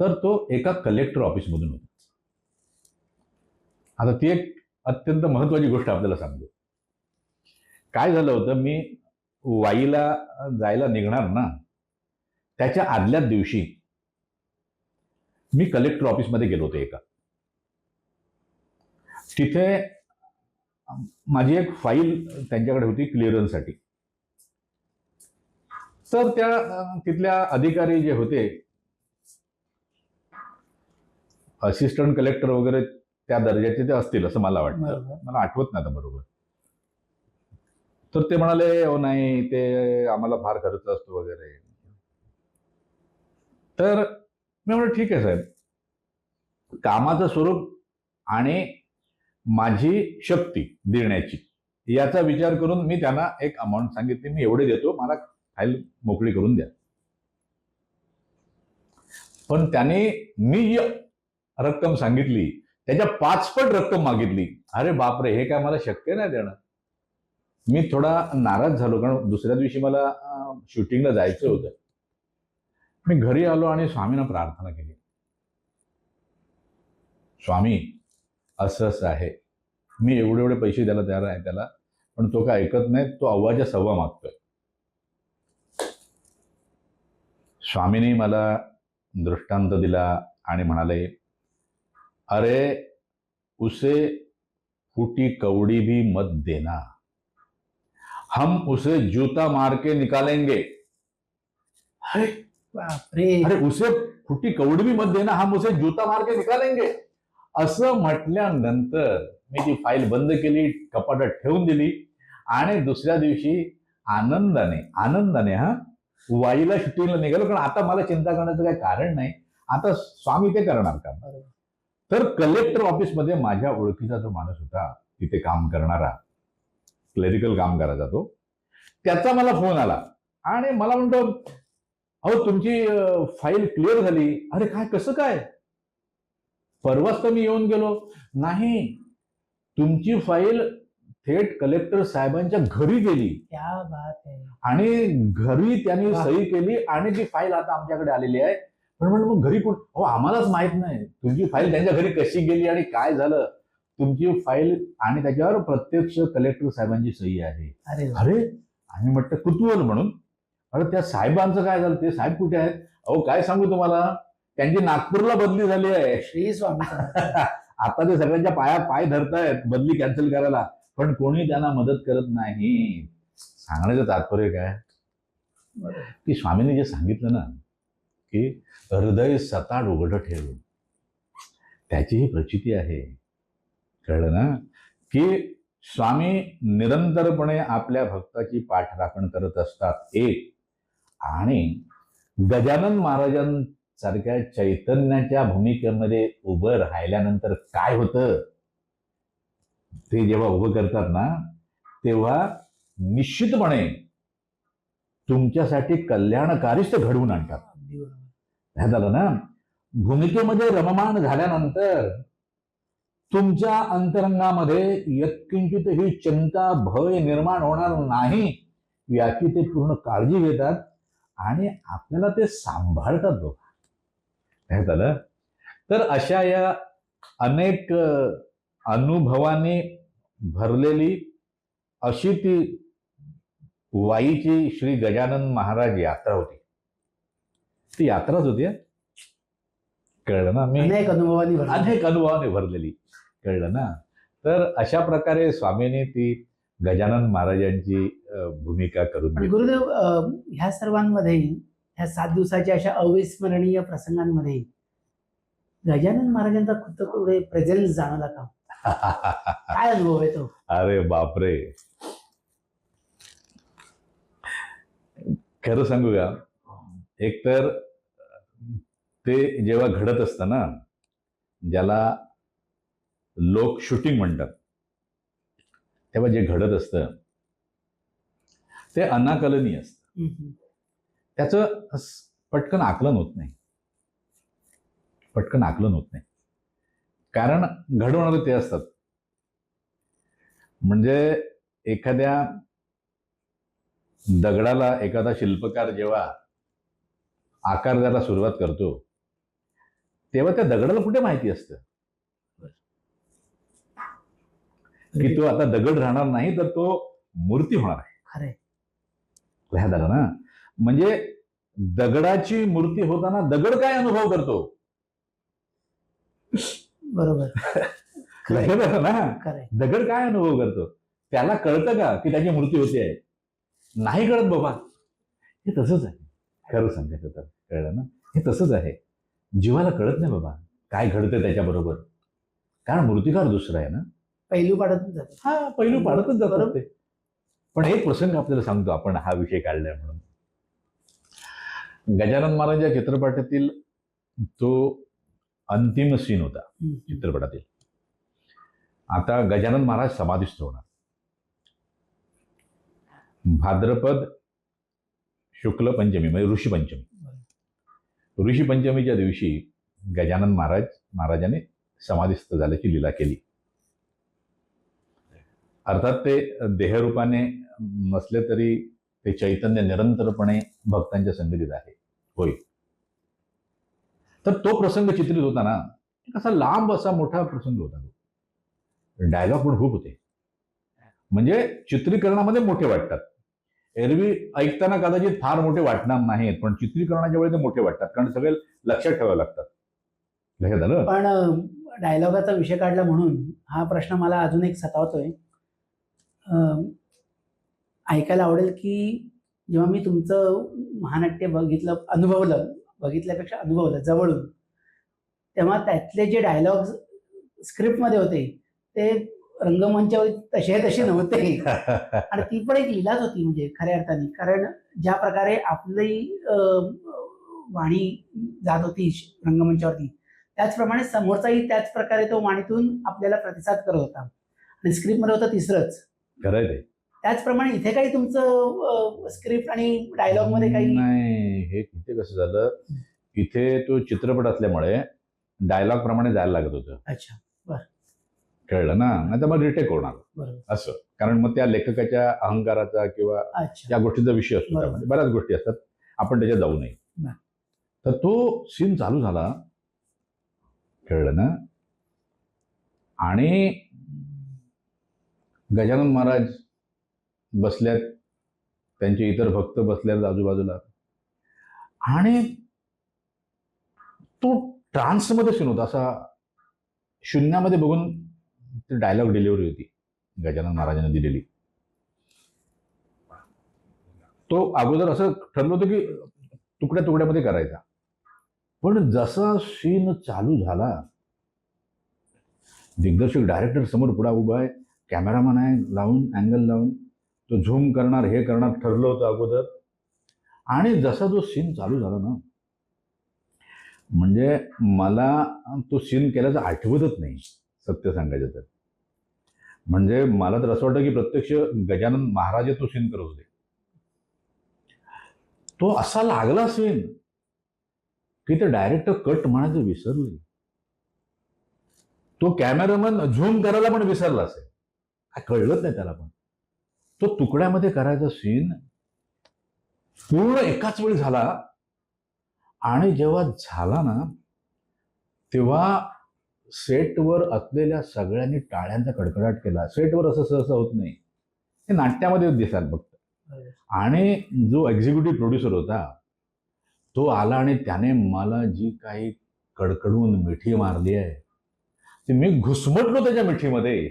तर तो एका कलेक्टर ऑफिसमधून होता. आता ती एक अत्यंत महत्वाची गोष्ट आपल्याला सांगतो. काय झालं होतं, मी वाईला जायला निघणार ना, त्याच्या आदल्याच दिवशी मी कलेक्टर ऑफिसमध्ये गेलो होतो एका. तिथे माझी एक फाईल त्यांच्याकडे होती क्लिअरन्ससाठी. तर त्या तिथल्या अधिकारी जे होते, असिस्टंट कलेक्टर वगैरे त्या दर्जाचे ते असतील असं मला वाटतं, बरोबर. मला आठवत नाही आता बरोबर. तर ते म्हणाले, हो नाही, ते आम्हाला फार खर्च असतो वगैरे. तर मी म्हटलं ठीक आहे साहेब, कामाचं स्वरूप आणि माझी शक्ती देण्याची याचा विचार करून मी त्यांना एक अमाऊंट सांगितली, मी एवढे देतो, मला फाईल मोकळी करून द्या. पण त्याने मी जी रक्कम सांगितली त्याच्या 5 पट रक्कम मागितली. अरे बापरे, हे काय मला शक्य नाही देणं. मी थोडा नाराज झालो, कारण दुसऱ्या दिवशी मला शूटिंगला जायचं होतं. मी घरी आलो आणि स्वामींना प्रार्थना केली, स्वामी असं असं आहे, मी एवढे एवढे पैसे द्यायला तयार आहे त्याला, पण तो काय ऐकत नाही, तो अव्वाच्या सव्वा मागतोय. स्वामींनी मला दृष्टांत दिला आणि म्हणाले, अरे उसे फूटी कौड़ी भी मत देना, हम उसे जूता मार के निकालेंगे. अरे बापरे. अरे उसे फुटी कौड़ी भी मत देना, हम उसे जूता मार के निकालेंगे. असं म्हटल्यानंतर मी ती फाईल बंद केली, कपाटात ठेवून दिली, आणि दुसऱ्या दिवशी आनंदाने वाईला शूटिंगला निघालो. कारण आता मला चिंता करण्याचं काही कारण नाही, आता स्वामी ते करणार काम. तर कलेक्टर ऑफिसमध्ये माझ्या ओळखीचा जो माणूस होता तिथे काम करणारा, क्लेरिकल काम करायचा तो, त्याचा मला फोन आला आणि मला म्हणतो, अहो तुमची फाईल क्लिअर झाली. अरे काय, कसं काय? परवाच तर मी येऊन गेलो. नाही, तुमची फाईल थेट कलेक्टर साहेबांच्या घरी गेली, क्या बात आहे. आणि घरी त्यांनी सही केली, आणि ती फाईल आता आमच्याकडे आलेली आहे. पण म्हणलं मग घरी कोण? अहो आम्हालाच माहित नाही तुमची फाईल त्यांच्या घरी कशी गेली आणि काय झालं. तुमची फाईल आणि त्याच्यावर प्रत्यक्ष कलेक्टर साहेबांची सही आहे. अरे अरे, आम्ही म्हटलं कुतूहल म्हणून, अरे त्या साहेबांचं काय झालं, ते साहेब कुठे आहेत? अहो काय सांगू तुम्हाला, त्यांची नागपूरला बदली झाली आहे. श्री स्वामी. आता ते सगळ्यांच्या पाय धरतायत बदली कॅन्सल करायला, पण कोणी त्यांना मदत करत नाही. सांगण्याचं तात्पर्य काय, की स्वामींनी जे सांगितलं ना, की हृदय सताड उघड ठेवून, त्याची ही प्रचिती आहे. कळलं ना, की स्वामी निरंतरपणे आपल्या भक्ताची पाठराखण करत असतात एक, आणि गजानन महाराजांसारख्या चैतन्याच्या भूमिकेमध्ये उभं राहिल्यानंतर काय होतं, ते जेव्हा उभं करतात ना, तेव्हा निश्चितपणे तुमच्यासाठी कल्याणकारीच ते घडवून आणतात. काय झालं ना, भूमिकेमध्ये रममाण झाल्यानंतर तुमच्या अंतरंगामध्ये यत्किंचित ही चिंता, भय निर्माण होणार नाही, याची ते पूर्ण काळजी घेतात आणि आपल्याला ते सांभाळतात बघा. काय झालं तर अशा या अनेक अनुभवाने भरलेली अशी ती वाईची श्री गजानन महाराज यात्रा होती. ती यात्राच होती हं. कळलं ना. मी अनेक अनुभवांनी भरलेली. अनेक अनुभवाने भरलेली. कळलं ना. तर अशा प्रकारे स्वामींनी ती गजानन महाराजांची भूमिका करून पण घेतली. गुरुदेव ह्या सर्वांमध्ये ह्या 7 दिवसाच्या अशा अविस्मरणीय प्रसंगांमध्ये गजानन महाराजांचा पुढे प्रेझेन्स जाणवला का? काय अनुभव आहे तो? अरे बापरे. खरं सांगू का, एकतर ते जेव्हा घडत असतं ना, ज्याला लोक शूटिंग म्हणतात, तेव्हा जे घडत असतं ते अनाकलनीय असतं. त्याचं पटकन आकलन होत नाही. पटकन आकलन होत नाही. कारण घडवणारे ते असतात. म्हणजे एखाद्या दगडाला एखादा शिल्पकार जेव्हा आकार द्यायला सुरुवात करतो तेव्हा त्या दगडाला कुठे माहिती असतं की तो आता दगड राहणार नाही, तर तो मूर्ती होणार आहे. खरंय. लक्षात आलं ना. म्हणजे दगडाची मूर्ती होताना दगड काय अनुभव करतो बरोबर. लक्षात आलं ना. खरंय. दगड काय अनुभव करतो, त्याला कळतं का की त्याची मूर्ती होती आहे? नाही कळत बाबा. हे तसंच आहे. खरं सांगायचं तर, कळलं ना. हे तसंच आहे. जीवाला कळत नाही बाबा काय घडतं त्याच्याबरोबर, कारण मूर्तिकार दुसरा आहे ना. पैलू पाडत जातो. हा पैलू पाडतच जातात बरोबर. ते. पण एक प्रसंग आपल्याला सांगतो, आपण हा विषय काढलाय म्हणून. गजानन महाराज या चित्रपटातील तो अंतिम सीन होता चित्रपटातील. आता गजानन महाराज समाधिस्थ होणार. भाद्रपद शुक्ल पंचमी म्हणजे ऋषी पंचमी. ऋषी पंचमीच्या दिवशी गजानन महाराजाने समाधिस्थ झाल्याची लीला केली. अर्थात ते देहरूपाने नसले तरी ते चैतन्य निरंतरपणे भक्तांच्या संगतीत आहे. होय. तर तो प्रसंग चित्रित होता ना, असा लांब असा मोठा प्रसंग होता. डायलॉग पण खूप होते. म्हणजे चित्रीकरणामध्ये मोठे वाटतात. एरवी ऐकताना कदाचित फार मोठे वाटणार नाहीत, पण चित्रीकरणाच्या वेळी ते मोठे वाटतात, कारण सगळे लक्षात ठेवावे लागतात. लक्षात आलं. पण डायलॉगाचा विषय काढला म्हणून हा प्रश्न मला अजून एक सतावतोय. ऐकायला आवडेल की जेव्हा मी तुमचं महानाट्य बघितल्यापेक्षा अनुभवलं जवळून, तेव्हा त्यातले जे डायलॉग्स स्क्रिप्टमध्ये होते ते रंगमंचावर तसे नव्हते. आणि ती पण एक लीलाच होती म्हणजे खऱ्या अर्थाने. कारण ज्या प्रकारे आपली वाणी जात होती रंगमंचावरती, त्याचप्रमाणे समोरचाही त्याच प्रकारे तो वाणीतून आपल्याला प्रतिसाद करत होता. आणि स्क्रिप्टमध्ये होतं तिसरंच. खरंय ते. त्याचप्रमाणे इथे काही तुमचं स्क्रिप्ट आणि डायलॉग मध्ये काही नाही. हे इथे कसं झालं, इथे तो चित्रपट असल्यामुळे डायलॉग प्रमाणे जायला लागत होतं. अच्छा. कळलं ना. नाही तर मग रिटेक होणार बरोबर. असं. कारण मग त्या लेखकाच्या अहंकाराचा किंवा अच्छा. त्या गोष्टीचा विषय असतो. बरोबर. त्यामध्ये बऱ्याच गोष्टी असतात, आपण त्याच्यात जाऊ नये. बरं. तर तो सीन चालू झाला. कळलं ना. आणि गजानन महाराज बसल्यात, त्यांचे इतर भक्त बसल्यात आजूबाजूला, आणि तो ट्रान्समध्ये सीन होता. असा शून्यामध्ये बघून ती डायलॉग डिलिव्हरी होती गजानन महाराजांनी दिलेली. तो अगोदर असं ठरलं होतं की तुकड्या तुकड्यामध्ये करायचा, पण जसा सीन चालू झाला, दिग्दर्शक डायरेक्टर समोर पुढा उभा आहे, कॅमेरामॅन आहे, लावून अँगल लावून तो झूम करणार, हे करणार ठरलं होतं अगोदर. आणि जसा जो सीन चालू झाला ना, म्हणजे मला तो सीन केल्याचं आठवतच नाही सत्य सांगायचं तर. म्हणजे मला तर असं वाटतं की प्रत्यक्ष गजानन महाराज तो सीन करत होते. तो असा लागला सीन की ते डायरेक्टर कट म्हणायचं विसरले. तो कॅमेरामन झूम करायला पण विसरला असेल, काय कळलंच नाही त्याला. पण तो तुकड्यामध्ये करायचा सीन पूर्ण एकाच वेळी झाला. आणि जेव्हा झाला ना, तेव्हा सेटवर असलेल्या सगळ्यांनी टाळ्यांचा कडकडाट केला. सेटवर असं सहसा होत नाही, हे नाट्यामध्ये दिसाल फक्त. आणि जो एक्झिक्युटिव्ह प्रोड्युसर होता तो आला आणि त्याने मला जी काही कडकडून मिठी मारली आहे, ती मी घुसमटलो त्याच्या मिठीमध्ये.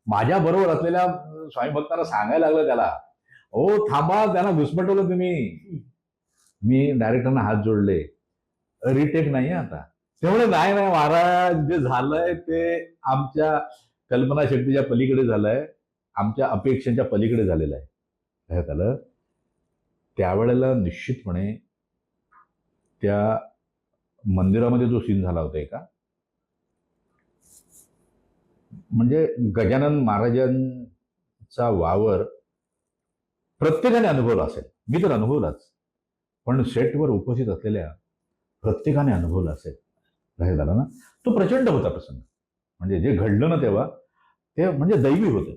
माझ्या बरोबर असलेल्या स्वामी भक्तांना सांगायला लागलं त्याला, ओ थांबा, त्यांना घुसमटवलं तुम्ही. मी डायरेक्टरना हात जोडले, रिटेक नाही आता. तेवढे नाही नाही महाराज, जे झालंय ते आमच्या कल्पनाशक्तीच्या पलीकडे झालंय, आमच्या अपेक्षांच्या पलीकडे झालेलं आहे. काय झालं त्यावेळेला निश्चितपणे त्या मंदिरामध्ये जो सीन झाला होता एका, म्हणजे गजानन महाराजांचा वावर प्रत्येकाने अनुभवला असेल. मी तर अनुभवलाच, पण सेटवर उपस्थित असलेल्या प्रत्येकाने अनुभवला असेल. काय झालं ना, तो प्रचंड होता प्रसंग. म्हणजे जे घडलं ना तेव्हा, ते म्हणजे दैवी होतं.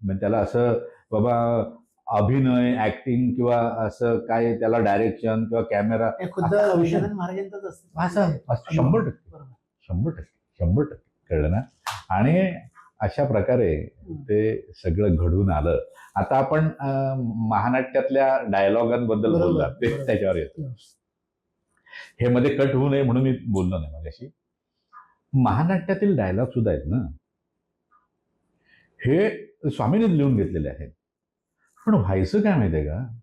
म्हणजे त्याला असं बाबा अभिनय, ऍक्टिंग किंवा असं काय त्याला डायरेक्शन किंवा कॅमेरा हे खुद्द आता विषय- गजानन महाराजांचंच असतं. असं 100% बरोबर. 100% कळलं ना. आणि अशा प्रकारे ते सगळं घडून आलं. आता आपण महानाट्यातल्या डायलॉगांबद्दल बरोबर, बोलला, ते बरोबर. त्याच्यावर येतो. हे मध्ये कट होऊ नये म्हणून मी बोललो नाही मगाशी. महानाट्यातील डायलॉग सुद्धा आहेत ना, हे स्वामींनीच लिहून घेतलेले आहेत. पण व्हायचं काय माहितीये का,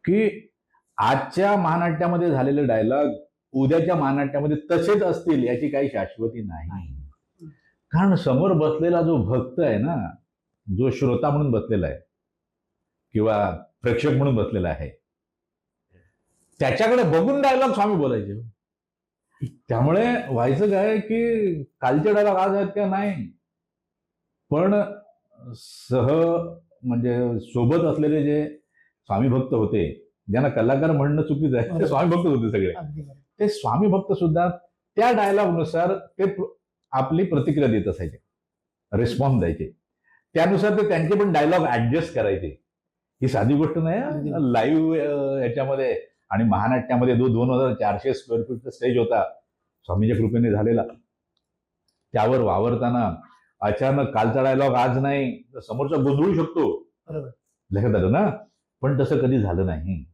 की आजच्या महानाट्यामध्ये झालेले डायलॉग उद्याच्या महानाट्यामध्ये तसेच असतील याची काही शाश्वती नाही. कारण समोर बसलेला जो भक्त आहे ना, जो श्रोता म्हणून बसलेला आहे किंवा प्रेक्षक म्हणून बसलेला आहे, त्याच्याकडे बघून डायलॉग स्वामी बोलायचे. त्यामुळे व्हायचं काय की कालचे डायलॉग आज आहेत का नाही, पण म्हणजे सोबत असलेले जे स्वामी भक्त होते, ज्यांना कलाकार म्हणणं चुकीचं आहे, ते स्वामी भक्त होते सगळे. अगदी बरोबर. ते स्वामी भक्त सुद्धा त्या डायलॉगनुसार ते आपली प्रतिक्रिया देत असायचे, रिस्पॉन्स द्यायचे. त्यानुसार ते त्यांचे पण डायलॉग ऍडजस्ट करायचे. ही साधी गोष्ट नाही लाईव्ह याच्यामध्ये. आणि महानाट्यामध्ये 2400 स्क्वेअर फीटचा स्टेज होता स्वामीच्या कृपेने झालेला. त्यावर वावरताना अचानक कालचा डायलॉग आज नाही तर समोरचा गोंधळू शकतो. बरोबर. लक्षात आलं ना. पण तसं कधी झालं नाही,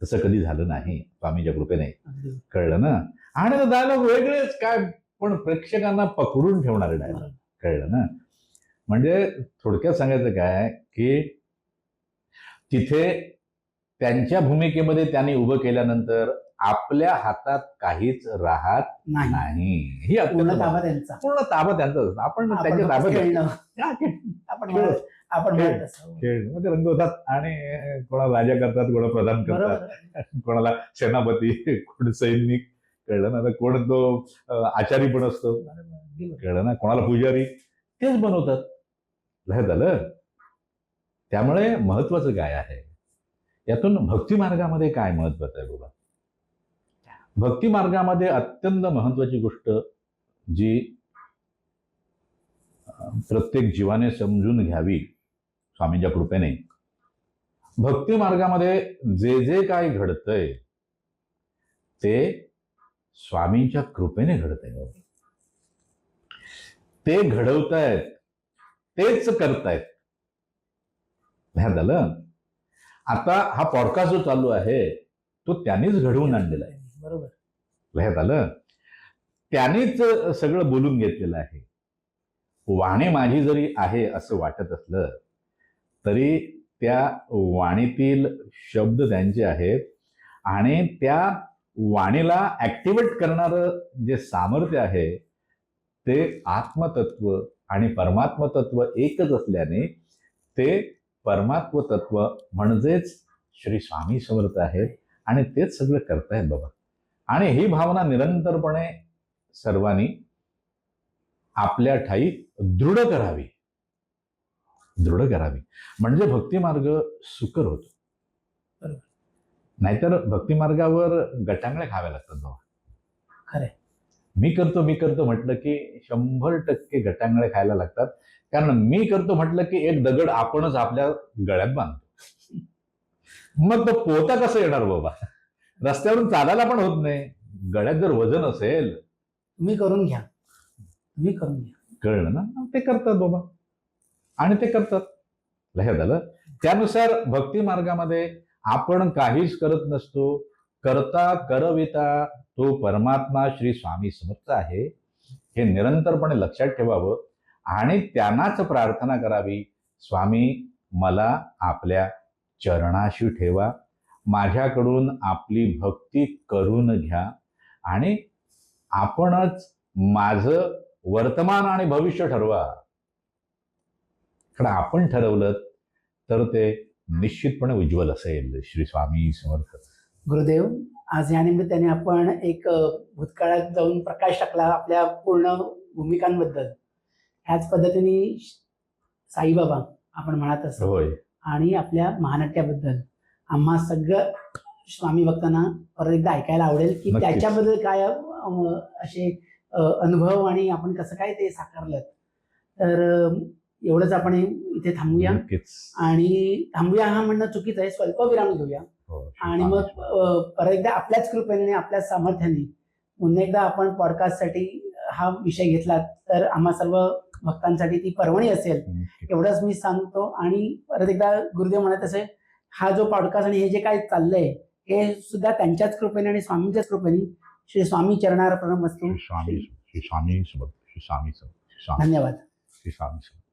तसं कधी झालं नाही स्वामीच्या कृपेने. अगदी कळलं ना. आणि डायलॉग वेगळेच काय, पण प्रेक्षकांना पकडून ठेवणारे डायलॉग. बरोबर. कळलं ना. म्हणजे थोडक्यात सांगायचं काय की तिथे त्यांच्या भूमिकेमध्ये त्यांनी उभं केल्यानंतर आपल्या हातात काहीच राहत नाही. नाही. ही पूर्ण अत्यंत ताबा त्यांचा. पूर्ण ताबा त्यांचा असतो. आपण आपण त्यांच्या फक्त ताब्यात खेळणं. खेळ. आपण म्हणत- आपण म्हणत असतो. मध्ये रंग होतात आणि कोणाला राजा करतात, कोणा प्रधान करतात, बरोबर. कोणाला सेनापती, कोण सैनिक. कळलं ना. कोण तो आचारी पण असतो. बरोबर. अगदी बरोबर. कळलं ना. कोणाला पुजारी, तेच बनवतात. लक्षात आलं. त्यामुळे महत्वाचं काय आहे, यातून भक्ती मार्गामध्ये काय महत्वाचं आहे बाबा. भक्ती मार्गामध्ये अत्यंत महत्वाची गोष्ट जी प्रत्येक जीवाने समजून घ्यावी स्वामींच्या कृपेने, भक्ती मार्गामध्ये जे जे काय घडतंय ते स्वामींच्या कृपेने घडतंय. ते घडवतायत, तेच करतायत. ह्या झालं. आता हा पॉडकास्ट जो चालू आहे तो त्यांनीच घडवून आणलेला आहे. बरोबर. लक्षात आलं. त्यांनीच सगळं बोलून घेतलेलं आहे. वाणी माझी जरी आहे असं वाटत असलं तरी त्या वाणीतील शब्द त्यांचे आहेत. आणि त्या वाणीला ऍक्टिव्हेट करणारं जे सामर्थ्य आहे ते आत्मतत्व आणि परमात्म तत्व एकच असल्याने ते परमात्म तत्व म्हणजेच श्री स्वामी समर्थ आहेत आणि तेच सगळं करतायत बाबा. आणि ही भावना निरंतरपणे सर्वांनी आपल्या ठाई दृढ करावी. दृढ करावी म्हणजे भक्ती मार्ग सुकर होतो. बरोबर. नाहीतर भक्ती मार्गावर गटांगळ्या खाव्या लागतात बाबा. खरंय. मी करतो म्हटलं की 100% गटांगळे खायला लागतात. कारण मी करतो म्हटलं की एक दगड आपणच आपल्या गळ्यात बांधतो. मग तो पोहता कसं येणार बाबा? रस्त्यावरून चालायला पण होत नाही. गळ्यात जर वजन असेल, तुम्ही करून घ्या, तुम्ही करून घ्या. कळलं ना? ते करतात बाबा, आणि ते करतात. लक्षात आलं? त्यानुसार भक्ती मार्गामध्ये आपण काहीच करत नसतो. करता करविता तो परमात्मा श्री स्वामी समर्थ आहे, हे निरंतरपणे लक्षात ठेवावं आणि त्यांनाच प्रार्थना करावी, स्वामी मला आपल्या चरणाशी ठेवा, माझ्याकडून आपली भक्ती करून घ्या आणि आपणच माझं वर्तमान आणि भविष्य ठरवा. कारण आपण ठरवलं तर ते निश्चितपणे उज्ज्वल असेल. श्री स्वामी समर्थ. गुरुदेव, आज या निमित्ताने आपण एक भूतकाळात जाऊन प्रकाश टाकला आपल्या पूर्ण भूमिकांबद्दल. ह्याच पद्धतीने साईबाबा आपण म्हणत असतो होय. आणि आपल्या महानाट्याबद्दल आम्हा सगळं स्वामी भक्तांना परत एकदा ऐकायला आवडेल की नक्कीच. त्याच्याबद्दल काय असे अनुभव आणि आपण कसं काय ते साकारलं. तर एवढंच आपण इथे थांबूया नक्कीच. आणि थांबूया हा म्हणणं चुकीचं आहे, स्वल्प विराम घेऊया हो, श्री आणि स्वामी मग परत एकदा आपल्याच कृपेने आणि आपल्याच सामर्थ्याने पुन्हा एकदा आपण पॉडकास्टसाठी हा विषय घेतला तर आम्हा सर्व भक्तांसाठी ती पर्वणी असेल, समर्थ. एवढंच मी सांगतो. आणि परत एकदा गुरुदेव म्हणत असे, हा जो पॉडकास्ट आणि हे जे काय चाललंय हे सुद्धा त्यांच्याच कृपेने आणि स्वामींच्याच कृपेने. श्री स्वामी चरणार्पणमस्तु. श्री स्वामी समर्थ. श्री स्वामी समर्थ. श्री स्वामी समर्थ. श्री स्वामी. धन्यवाद. श्री स्वामी समर्थ.